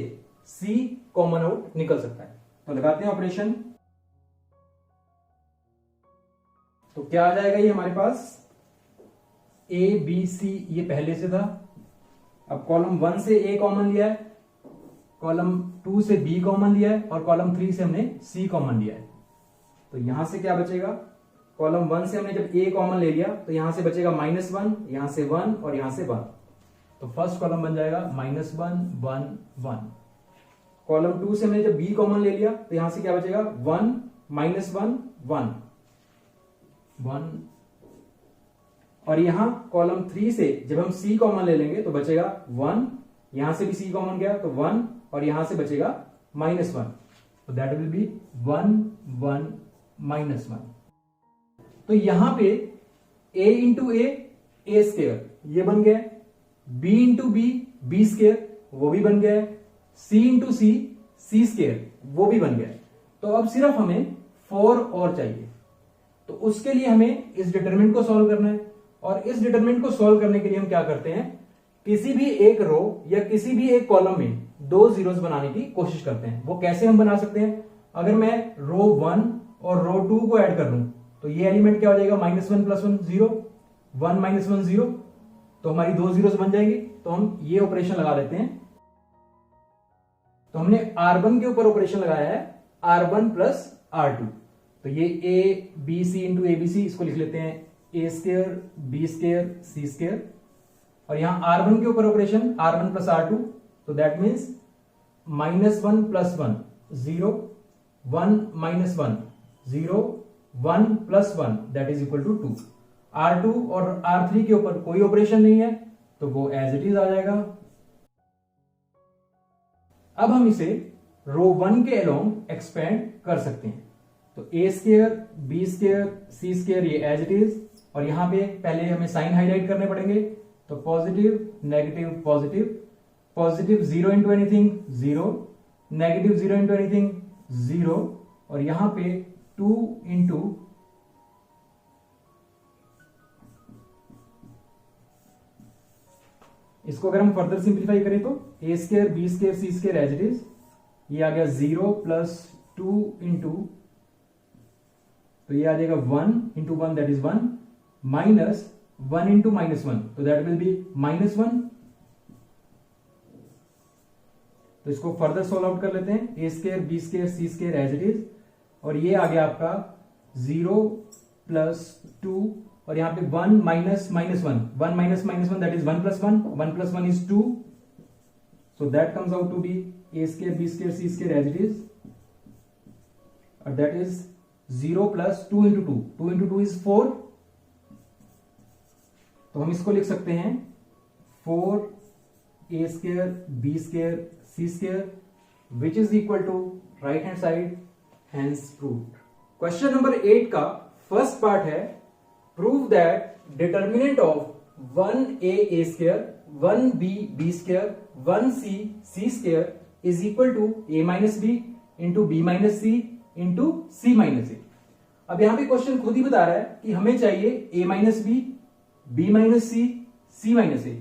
c कॉमन आउट निकल सकता है। तो लगाते हैं ऑपरेशन, तो क्या आ जाएगा, ये हमारे पास a b c ये पहले से था। अब कॉलम 1 से a कॉमन लिया है, कॉलम 2 से b कॉमन लिया है, और कॉलम 3 से हमने c कॉमन लिया है। तो यहां से क्या बचेगा, कॉलम 1 से हमने जब a कॉमन ले लिया तो यहां से बचेगा -1, यहां से 1 और यहां से 1, तो फर्स्ट कॉलम बन जाएगा -1 1 1। कॉलम 2 से हमने जब b कॉमन ले लिया तो यहां से क्या बचेगा, 1 -1 1 1, और यहां कॉलम 3 से जब हम c कॉमन ले लेंगे तो बचेगा 1, यहां से भी c कॉमन गया तो 1, और यहां से बचेगा -1, तो दैट विल बी 1 1 -1। तो यहां पे a इंटू a स्क्वायर ये बन गया, b इंटू b स्क्वायर वो भी बन गया, c इंटू c स्क्वायर वो भी बन गया। तो अब सिर्फ हमें 4 और चाहिए, तो उसके लिए हमें इस डिटरमिनेंट को सॉल्व करना है। और इस डिटरमिनेंट को सॉल्व करने के लिए हम क्या करते हैं, किसी भी एक रो या किसी भी एक कॉलम में 2 जीरोस बनाने की कोशिश करते हैं। वो कैसे हम बना सकते हैं, अगर मैं रो 1 और रो 2 को ऐड कर लूं तो ये एलिमेंट क्या हो जाएगा, -1 + 1 0, 1 - 1 0, तो हमारी 2 जीरोस बन जाएंगी। तो हम ये ऑपरेशन लगा लेते हैं। तो हमने R1 के ऊपर ऑपरेशन लगाया है R1 + R2। तो ये a b c into a b c, इसको लिख लेते हैं a square b square c square, और यहां R1 के ऊपर ऑपरेशन R1 प्लस R2, तो that means -1 + 1 0, 1 - 1 0, 1 + 1 that is equal to 2। R2 और R3 के ऊपर कोई ऑपरेशन नहीं है तो वो एज इट इज आ जाएगा। अब हम इसे रो 1 के अलोंग एक्सपेंड कर सकते हैं। तो a square b square c square ये एज इट इज, और यहां पे पहले हमें साइन हाईलाइट करने पड़ेंगे। तो positive negative positive, positive 0 into anything 0, negative 0 into anything 0, और यहां पे 2 इंटू इसको अगर हम फर्दर सिंप्लीफाई करें तो a square b square c square as it is, ये आ गया 0 + 2 इंटू, तो ये आ जाएगा 1 into 1 that is 1, minus 1 into -1, तो दैट विल बी -1। तो इसको फर्दर सोल्व आउट कर लेते हैं। A square b square c square as it is, और ये आ गया आपका 0 + 2, और यहां पे 1 - -1, 1 - -1 that is 1 + 1, 1 + 1 is 2, so that comes out to be a square b square c square as it is, and that is 0 + 2 into 2, 2 into 2 is 4, तो हम इसको लिख सकते हैं 4 a square b square c square which is equal to right hand side, hence proved। Question number 8 का first part है prove that determinant of 1a square 1b b square 1c c square is equal to a minus b into b minus c into c minus a। अब यहां पे question खुद ही बता रहा है कि हमें चाहिए a minus b b minus c c minus a।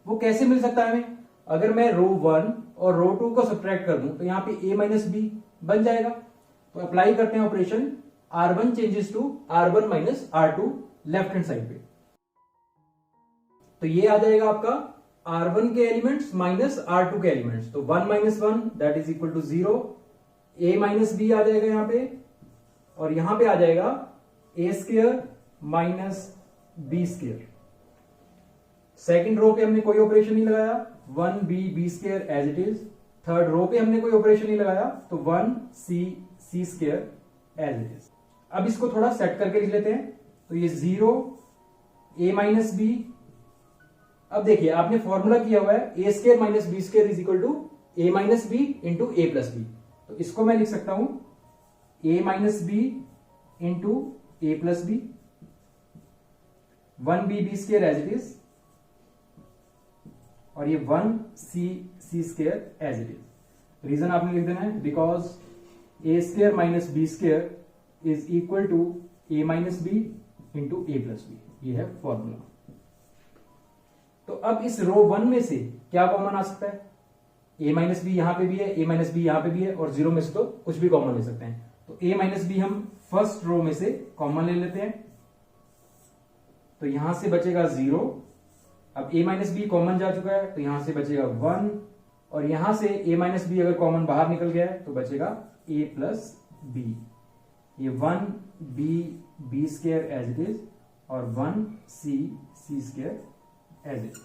वो कैसे मिल सकता है हमें? अगर मैं रो 1 और रो 2 को सब्ट्रैक्ट कर दूं तो यहां पे a minus b बन जाएगा। तो अप्लाई करते हैं operation R1 changes to R1 minus R2 left hand side पे। तो ये आ जाएगा आपका R1 के एलिमेंट्स माइनस R2 के एलिमेंट्स, तो 1 - 1 that is equal to 0, a minus b आ जाएगा यहां पे, और यहां पे आ जाएगा a square minus b square. Second row पे हमने कोई ऑपरेशन नहीं लगाया, 1b b square as it is. Third row पे हमने कोई ऑपरेशन नहीं लगाया, तो 1c c square as it is. अब इसको थोड़ा सेट करके लिख लेते हैं। तो ये 0 a माइनस b, अब देखिए आपने फॉर्मूला किया हुआ है a square minus b square is equal to a minus b into a plus b। तो इसको मैं लिख सकता हूं a minus b into a plus b, 1b b square as it is, और ये 1c c square as it is. Reason आपने लिख देना है because a square minus b square is equal to a minus b into a plus b। ये है formula. तो अब इस रो 1 में से क्या कॉमन आ सकता है? a माइनस बी यहां पे भी है, a माइनस बी यहां पे भी है, और 0 में से तो कुछ भी कॉमन ले सकते हैं। तो a माइनस बी हम फर्स्ट रो में से कॉमन ले लेते हैं, तो यहां से बचेगा 0। अब a माइनस बी कॉमन जा चुका है तो यहां से बचेगा 1, और यहां से a माइनस बी अगर कॉमन बाहर निकल गया है तो बचेगा a प्लस बी। ये 1b b square as it is, और 1c c square as it is.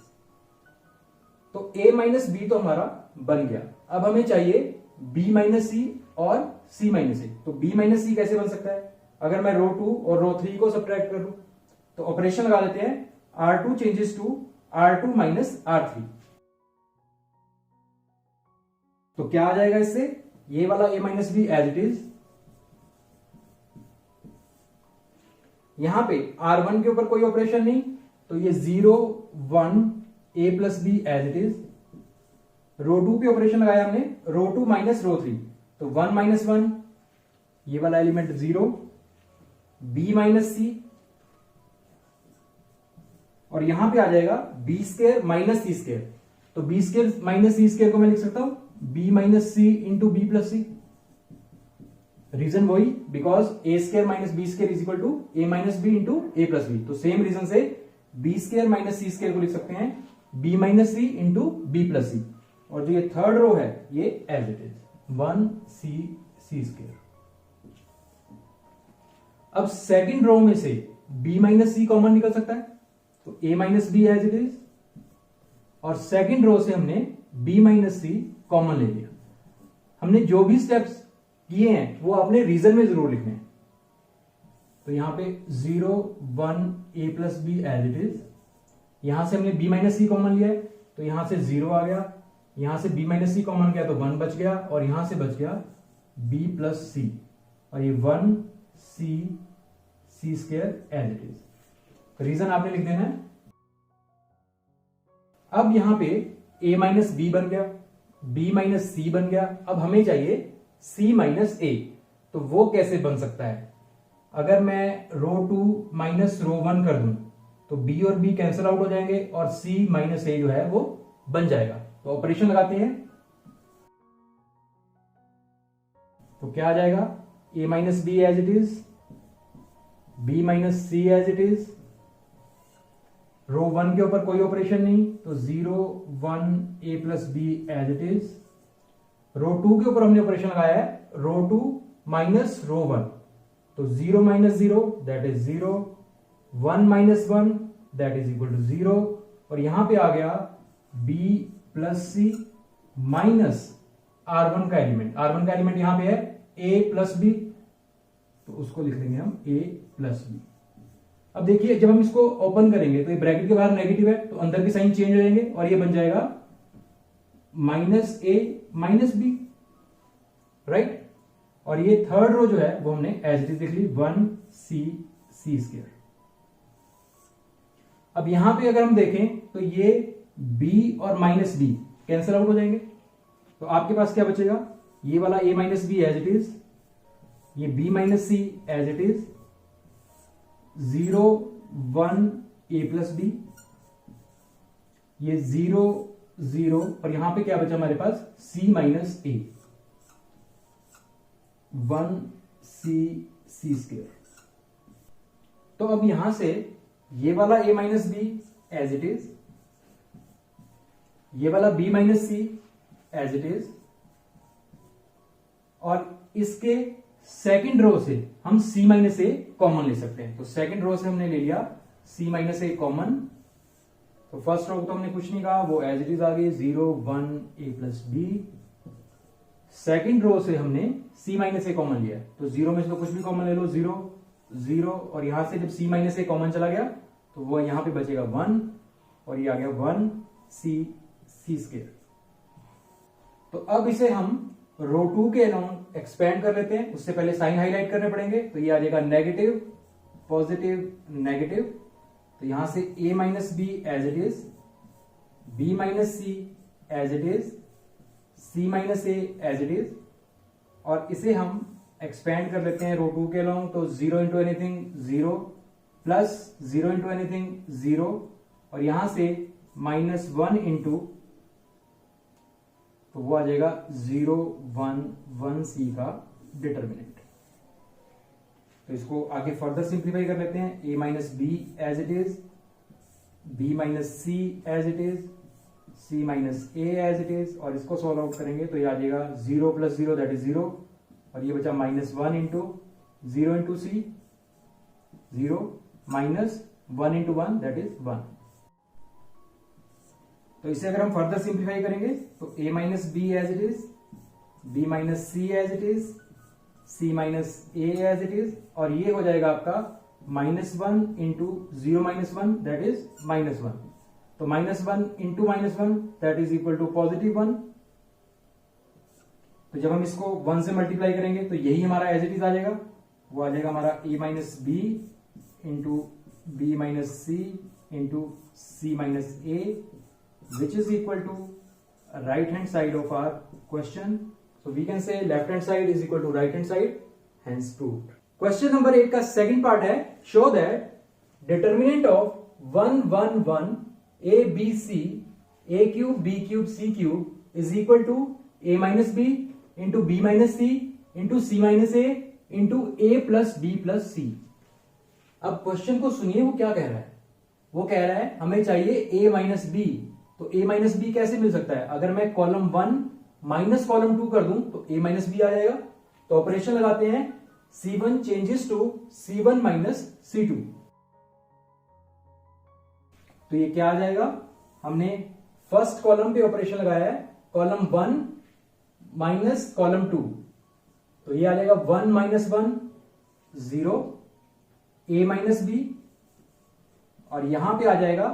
तो a माइनस बी तो हमारा बन गया। अब हमें चाहिए b माइनस सी और c माइनस ए। तो b माइनस सी कैसे बन सकता है? अगर मैं रो 2 और रो 3 को सब्ट्रैक्ट करूं तो ऑपरेशन लगा लेते हैं R2 changes to R2 minus R3। तो क्या आ जाएगा इससे? ये वाला a minus b as it is, यहां पे R1 के ऊपर कोई ऑपरेशन नहीं, तो ये 0 1 a plus B as it is. Row 2 पे ऑपरेशन लगाया हमने, रो 2 माइनस रो 3, तो 1 माइनस 1, ये वाला एलिमेंट 0, b माइनस सी, और यहां पे आ जाएगा b square minus c square. तो b square minus c square को मैं लिख सकता हूं b minus c into B plus c. Reason वही, because a square minus b square is equal to a minus b into a plus b. तो same reason से b square minus c square को लिख सकते हैं b minus c into B plus c, और जो ये थर्ड रो है ये as it is 1c c square. अब सेकंड रो में से b माइनस सी कॉमन निकल सकता है, तो a minus b as it is, और सेकंड रो से हमने b माइनस सी कॉमन ले लिया। हमने जो भी स्टेप्स किए हैं वो अपने रीजन में जरूर लिखने हैं। तो यहां पे 0 1 a plus B as it is, यहां से हमने b माइनस सी कॉमन लिया है तो यहां से 0 आ गया, यहां से b माइनस सी कॉमन किया तो 1 बच गया, और यहां से बच गया b प्लस सी, और ये 1 c square as it is. Reason आपने लिख देना है। अब यहां पे a माइनस बी बन गया, b माइनस सी बन गया। अब हमें चाहिए c माइनस a, तो वो कैसे बन सकता है? अगर मैं रो 2 माइनस रो 1 कर दूं तो b और b कैंसिल आउट हो जाएंगे और c माइनस a जो है वो बन जाएगा। तो ऑपरेशन लगाते हैं, तो क्या आ जाएगा? a minus b as it is, b minus c as it is, row 1 के ऊपर कोई ऑपरेशन नहीं तो 0 1 a plus B as it is. Row 2 के ऊपर हमने ऑपरेशन लगाया है रो 2 माइनस रो 1, तो 0 minus 0 that is 0, 1 minus 1 that is equal to 0, और यहां पे आ गया b प्लस सी माइनस R1 का एलिमेंट। R1 का एलिमेंट यहां पे है a प्लस बी, तो उसको लिख देंगे हम a प्लस बी। अब देखिए जब हम इसको ओपन करेंगे तो ये ब्रैकेट के बाहर नेगेटिव है तो अंदर के साइन चेंज हो जाएंगे और ये बन जाएगा minus a minus b, right. और ये थर्ड रो जो है वो हमने एज इट इज लिख ली 1 सी स्क्वायर। अब यहां पे अगर हम देखें तो ये b और माइनस बी कैंसिल आउट हो जाएंगे, तो आपके पास क्या बचेगा? ये वाला a minus b as it is, ये b minus c as it is, 0 1 a plus b, ये 0 0, और यहां पे क्या बचा हमारे पास? c minus a, 1 c square. तो अब यहां से ये वाला a minus b as it is, ये वाला b minus c as it is, और इसके सेकंड रो से हम c माइनस ए कॉमन ले सकते हैं। तो सेकंड रो से हमने ले लिया c माइनस ए कॉमन, तो फर्स्ट रो तो हमने कुछ नहीं कहा, वो एज इट इज आ गई 0 1 a plus b. Second row से हमने c माइनस ए कॉमन लिया, तो 0 में से तो कुछ भी कॉमन ले लो, 0 0, और यहां से जब c माइनस ए कॉमन चला गया तो वो यहां पे बचेगा 1, और ये आ गया 1 सी स्क्वायर। तो अब इसे हम रो 2 के अलोंग एक्सपेंड कर लेते हैं। उससे पहले साइन हाईलाइट करने पड़ेंगे, तो ये आ जाएगा नेगेटिव पॉजिटिव नेगेटिव, तो यहां से a minus b as it is, b minus c as it is, c minus a as it is, और इसे हम एक्सपेंड कर लेते हैं रो 2 के अलोंग, तो 0 into anything 0 plus 0 into anything 0, और यहां से माइनस 1 इंटू, तो वो आ जाएगा 0 1 1 सी का डिटर्मिनेंट। तो इसको आगे फर्दर सिंप्लीफाई कर लेते हैं, a minus b as it is, b minus c as it is, c minus a as it is, और इसको सॉल्व आउट करेंगे तो ये आ जाएगा 0 प्लस 0 दैट इज 0, और ये बचा minus 1 into 0 into c 0 minus 1 into 1 that is 1। तो इसे अगर हम फर्दर सिंप्लीफाई करेंगे तो a minus b as it is, b minus c as it is, c minus a as it is, और ये हो जाएगा आपका minus 1 into 0 minus 1 that is minus 1, तो minus 1 into minus 1 that is equal to positive 1। तो जब हम इसको 1 से मल्टीप्लाई करेंगे तो यही हमारा एज इट इज आ जाएगा, वो आ जाएगा हमारा a minus b into b minus c into c minus a, which is equal to right hand side of our question. So we can say left hand side is equal to right hand side, hence proved. Question number 8 का second part है, show that determinant of 1 1 1 a b c a cube b cube c cube is equal to a minus b into b minus c into c minus a into a plus b plus c। अब question को सुनिए वो क्या कह रहा है। वो कह रहा है हमें चाहिए a माइनस बी, तो a माइनस बी कैसे मिल सकता है? अगर मैं कॉलम 1 माइनस कॉलम 2 कर दूं तो a माइनस बी आ जाएगा। तो ऑपरेशन लगाते हैं, C1 changes to C1 minus C2। तो ये क्या आ जाएगा, हमने फर्स्ट कॉलम पे ऑपरेशन लगाया है, कॉलम 1 माइनस कॉलम 2, तो ये आ जाएगा 1 माइनस 1 0 a माइनस बी, और यहां पे आ जाएगा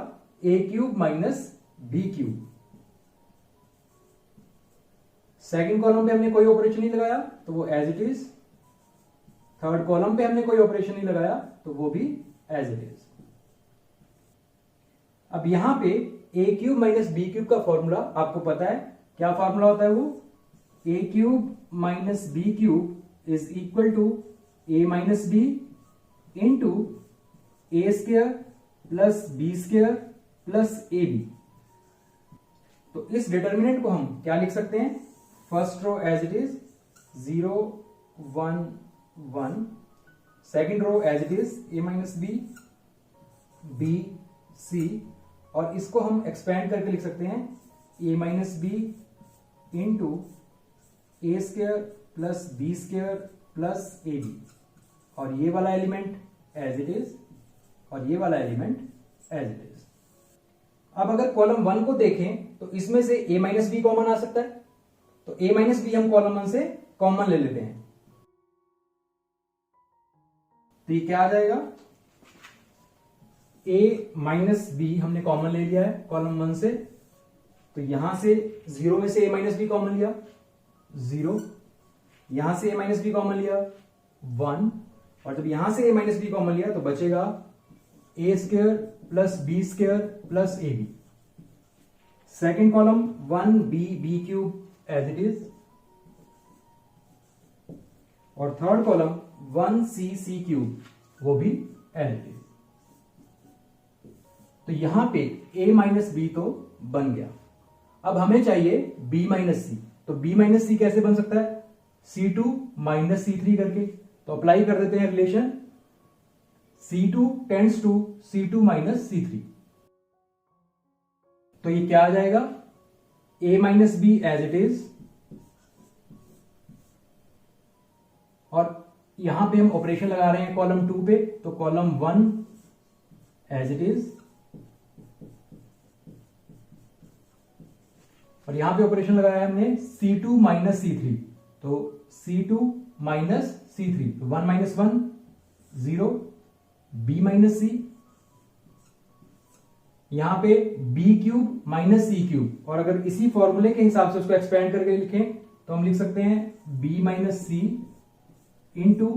a cube minus b cube. Second column पे हमने कोई ऑपरेशन नहीं लगाया तो वो as it is, third column पे हमने कोई ऑपरेशन नहीं लगाया तो वो भी एज इट इज। अब यहां पे a cube minus b cube का फॉर्मूला आपको पता है, क्या फॉर्मूला होता है वो, a cube minus b cube is equal to a minus b into a square plus b square plus a b. तो इस डिटर्मिनेंट को हम क्या लिख सकते हैं, first row as it is 0 1 1, second row as it is a minus b b c, और इसको हम एक्सपेंड करके लिख सकते हैं a minus b into a square plus b square plus a b, और ये वाला एलिमेंट एज इट इज और ये वाला एलिमेंट एज इट इज। अब अगर कॉलम 1 को देखें तो इसमें से a माइनस बी कॉमन आ सकता है, तो a माइनस बी हम कॉलम 1 से कॉमन ले लेते हैं, तो ये क्या आ जाएगा, a माइनस बी हमने कॉमन ले लिया है कॉलम 1 से, तो यहां से 0 में से a माइनस बी कॉमन लिया 0, यहां से a माइनस बी कॉमन लिया 1, और जब यहां से a माइनस बी कॉमन लिया तो बचेगा a square plus b square plus a b. Second column 1 b b cube as it is, और third column 1 c c cube वो भी एज इट इज। तो यहां पे a माइनस बी तो बन गया, अब हमें चाहिए b माइनस सी, तो b माइनस सी कैसे बन सकता है, C2 माइनस C3 करके, तो अप्लाई कर देते हैं relation C2 tends to C2 minus C3। तो ये क्या आ जाएगा, a minus b as it is, और यहां पे हम ऑपरेशन लगा रहे हैं कॉलम 2 पे, तो कॉलम 1 एज इट इज, और यहां पे ऑपरेशन लगाया है हमने C2 माइनस C3, तो C2 माइनस C3, तो 1 माइनस 1 0, b माइनस सी, यहां पे b क्यूब माइनस सी क्यूब, और अगर इसी फॉर्मूले के हिसाब से उसको एक्सपेंड करके लिखें तो हम लिख सकते हैं b minus c into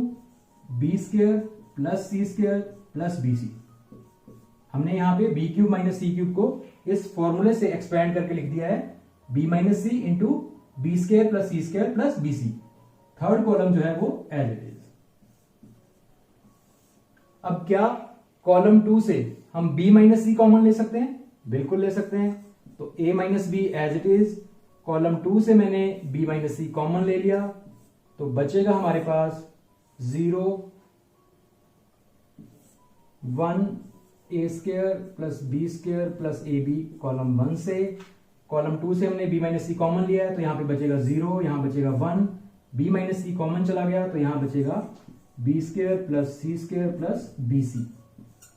b square plus c square plus b सी। हमने यहां पे b क्यूब माइनस सी क्यूब को इस फॉर्मूले से एक्सपेंड करके लिख दिया है b minus c into b square plus c square plus b c. Third column जो है वो एज इट इज। अब क्या कॉलम 2 से हम b माइनस सी कॉमन ले सकते हैं, बिल्कुल ले सकते हैं, तो a minus b as it is, column 2 से मैंने b माइनस सी कॉमन ले लिया, तो बचेगा हमारे पास 0 1 a square plus b square plus a b column 1 से, कॉलम 2 से हमने b माइनस सी कॉमन लिया है तो यहां पे बचेगा 0, यहां बचेगा 1, b माइनस सी कॉमन चला गया तो यहां बचेगा B square plus c square plus b c,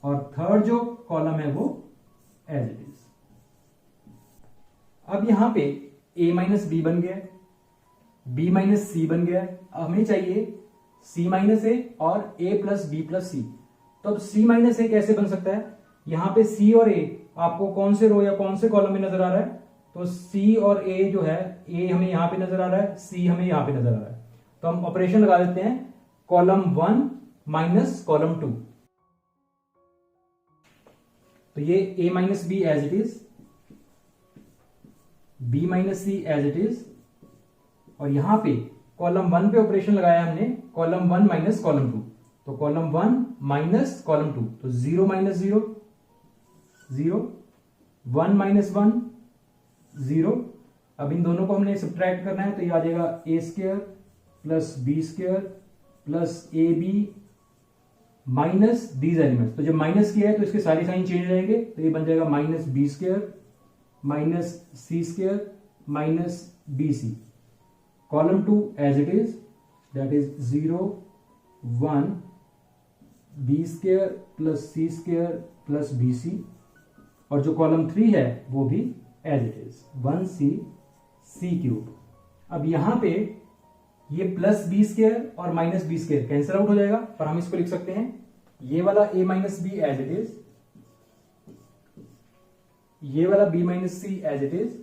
और थर्ड जो कॉलम है वो एज इट इज। अब यहां पे a माइनस बी बन गया, b माइनस सी बन गया, हमें चाहिए c माइनस ए और a plus B plus c. तो अब c माइनस ए कैसे बन सकता है, यहां पे c और a आपको कौन से रो या कौन से कॉलम में नजर आ रहा है, तो c और a जो है, a हमें यहां पे नजर आ रहा है, c हमें यहां पे नजर आ रहा है, तो हम ऑपरेशन लगा देते हैं कॉलम 1 माइनस कॉलम 2, तो ये a minus b as it is, b minus c as it is, और यहां पे कॉलम 1 पे ऑपरेशन लगाया हमने कॉलम 1 माइनस कॉलम 2, तो कॉलम 1 माइनस कॉलम 2, तो 0 माइनस 0 0, 1 माइनस 1 0। अब इन दोनों को हमने सब्ट्रैक्ट करना है तो ये आ जाएगा a square plus b square plus a b minus these elements. तो जब माइनस किया है तो इसके सारे साइन चेंज रहेंगे, तो ये बन जाएगा minus b square minus c square minus b c. Column 2 as it is, that is 0 1 b square plus c square plus b c, और जो कॉलम 3 है वो भी as it is 1c c cube. अब यहां पे ये प्लस बी स्क्वायर और minus b square cancel out हो जाएगा, पर हम इसको लिख सकते हैं ये वाला a minus b as it is, ये वाला b minus c as it is,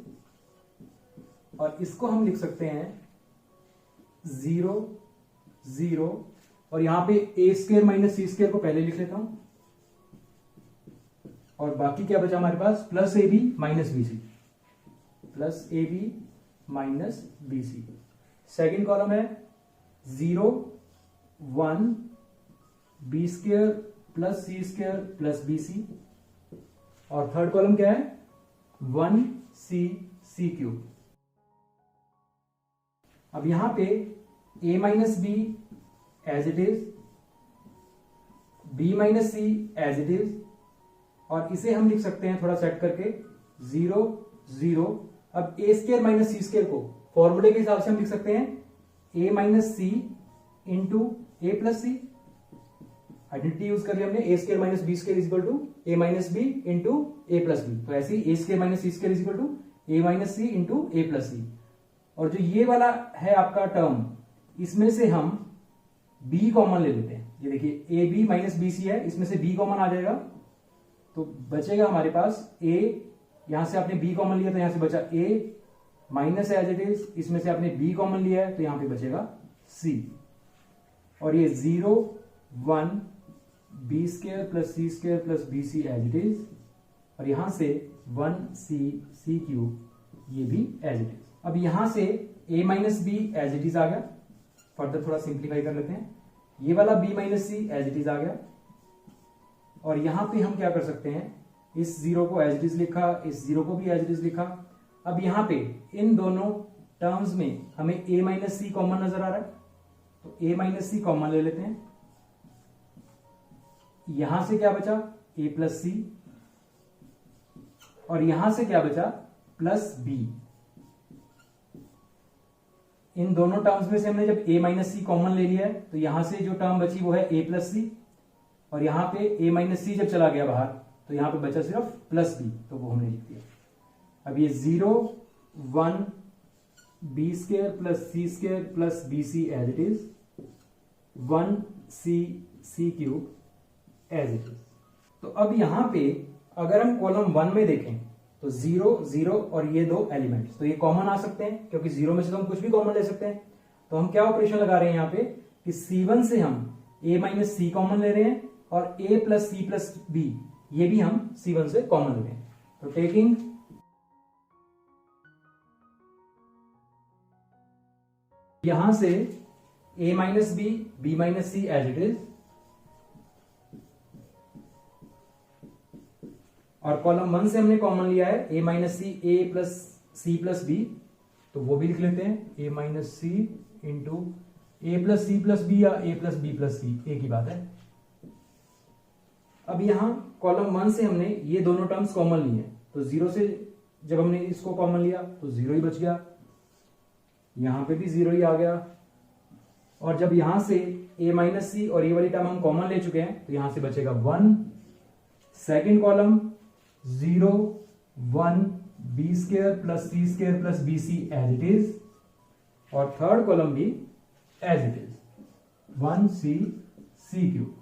और इसको हम लिख सकते हैं 0 0, और यहां पे a square minus c square को पहले लिख लेता हूं, और बाकी क्या बचा हमारे पास plus a b minus b c, plus a b minus b c. Second column है 0 1 b square plus c square plus b c, और थर्ड कॉलम क्या है 1 सी सी क्यूब। अब यहां पे a minus b as it is, b minus c as it is, और इसे हम लिख सकते हैं थोड़ा सेट करके 0 0। अब a square minus c square को फॉर्मूले के हिसाब से हम लिख सकते हैं a minus c into A plus c. Identity use कर लिया हमने, a square minus b square is equal to a minus b into A plus b, तो ऐसे ही a square minus c square is equal to a minus c into A plus c. और जो ये वाला है आपका टर्म, इसमें से हम b कॉमन ले लेते हैं। ये देखिए a b minus b c है, इसमें से b कॉमन आ जाएगा, तो बचेगा हमारे पास a, यहां से आपने b कॉमन लिया तो यहां से बचा a minus as it is, इसमें से आपने b कॉमन लिया है तो यहां पे बचेगा c, और ये 0 1 b square plus c square plus b c as it is, और यहां से 1 सी सी क्यूब, ये भी एज इट इज। अब यहां से a minus b as it is आ गया, फर्दर थोड़ा सिंप्लीफाई कर लेते हैं, ये वाला b minus c as it is आ गया, और यहां पे हम क्या कर सकते हैं, इस 0 को एज इट इज लिखा, इस 0 को भी एज इट इज लिखा। अब यहां पे इन दोनों टर्म्स में हमें a माइनस सी कॉमन नजर आ रहा है, तो a माइनस सी कॉमन ले लेते हैं। यहां से क्या बचा a प्लस सी, और यहां से क्या बचा प्लस b। इन दोनों टर्म्स में से हमने जब a माइनस सी कॉमन ले लिया है, तो यहां से जो टर्म बची वो है a प्लस सी, और यहां पे a माइनस सी जब चला गया बाहर तो यहां पे बचा सिर्फ प्लस b, तो वो हमने लिख दिया। अब ये 0 1 b square plus c square plus b c as it is, 1 c c cube as it is. तो अब यहां पे अगर हम कॉलम 1 में देखें तो 0 0 और ये दो एलिमेंट्स, तो ये कॉमन आ सकते हैं क्योंकि 0 में से तो हम कुछ भी कॉमन ले सकते हैं। तो हम क्या ऑपरेशन लगा रहे हैं यहां पे कि C1 से हम a माइनस सी कॉमन ले रहे हैं, और a plus c plus b ये भी हम C1 से कॉमन ले रहे हैं। तो टेकिंग यहां से a minus b b minus c as it is, और कॉलम 1 से हमने कॉमन लिया है a minus c a plus c plus b, तो वो भी लिख लेते हैं a minus c into A plus c plus b या a plus B plus c, एक ही बात है। अब यहां कॉलम 1 से हमने ये दोनों टर्म्स कॉमन लिए हैं, तो 0 से जब हमने इसको कॉमन लिया तो 0 ही बच गया, यहां पे भी 0 ही आ गया, और जब यहां से a माइनस सी और ये वाली टर्म हम कॉमन ले चुके हैं तो यहां से बचेगा 1। Second column 0 1 b square plus c square plus b c as it is, और थर्ड कॉलम भी as it is 1 c c cube.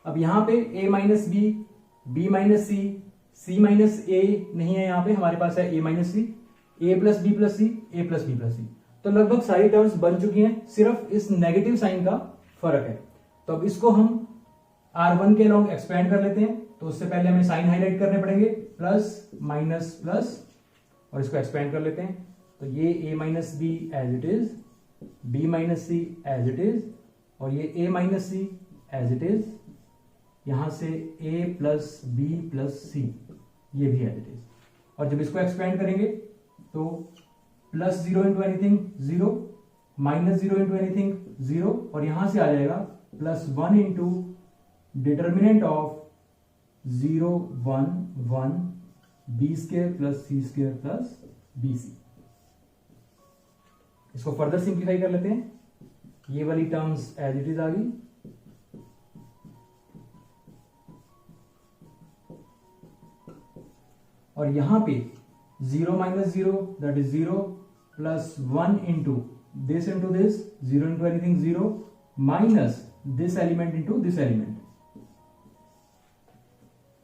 अब यहां पे a minus b b minus c c minus a नहीं है, यहां पे हमारे पास है a minus c a plus B plus c a plus B plus c. तो लगभग सारी टर्म्स बन चुकी हैं, सिर्फ इस नेगेटिव साइन का फर्क है। तो अब इसको हम R1 के लॉन्ग एक्सपेंड कर लेते हैं, तो उससे पहले हमें साइन हाईलाइट करने पड़ेंगे, प्लस माइनस प्लस, और इसको एक्सपेंड कर लेते हैं। तो ये a minus b as it is, b minus c as it is, और ये a minus c as it is, यहां से a plus B plus c ये भी एज इट इज। और जब इसको एक्सपेंड करेंगे तो plus 0 into anything 0, minus 0 into anything 0, और यहां से आ जाएगा plus 1 into determinant of 0 1 1 b square plus c square plus b c. इसको फर्दर सिंप्लीफाई कर लेते हैं, ये वाली टर्म्स एज इट इज आ गई, और यहां पे 0 minus 0 that is 0 plus 1 into this 0 into anything 0 minus this element into this element.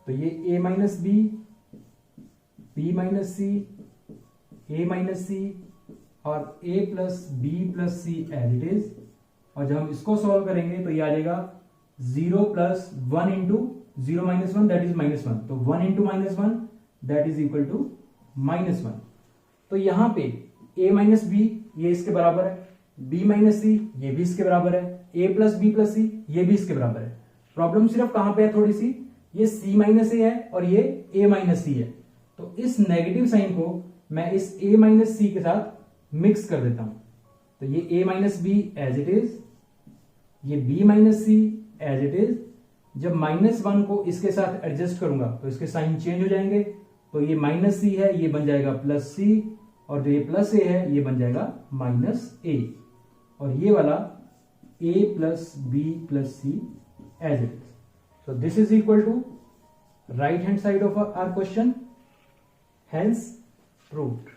तो ये a minus B minus c, a minus सी और a plus B plus C as it is. और जब हम इसको सॉल्व करेंगे तो ये आ जाएगा 0 plus 1 into 0 minus 1 that is -1। तो 1 into -1 that is equal to -1। तो यहां पे a माइनस बी ये इसके बराबर है, b माइनस सी ये भी इसके बराबर है, a plus B plus c ये भी इसके बराबर है। प्रॉब्लम सिर्फ कहां पे है थोड़ी सी, ये c माइनस ए है और ये a माइनस सी है। तो इस नेगेटिव साइन को मैं इस a माइनस सी के साथ मिक्स कर देता हूं। तो ये a minus b as it is, ये b minus c as it is. जब -1 को इसके साथ एडजस्ट करूंगा तो इसके साइन चेंज हो जाएंगे। तो ये माइनस सी है ये बन जाएगा प्लस सी, और जो ये प्लस ए है ये बन जाएगा माइनस ए, और ये वाला a plus B plus C as it is. So this is equal to right hand side of our question, hence proved.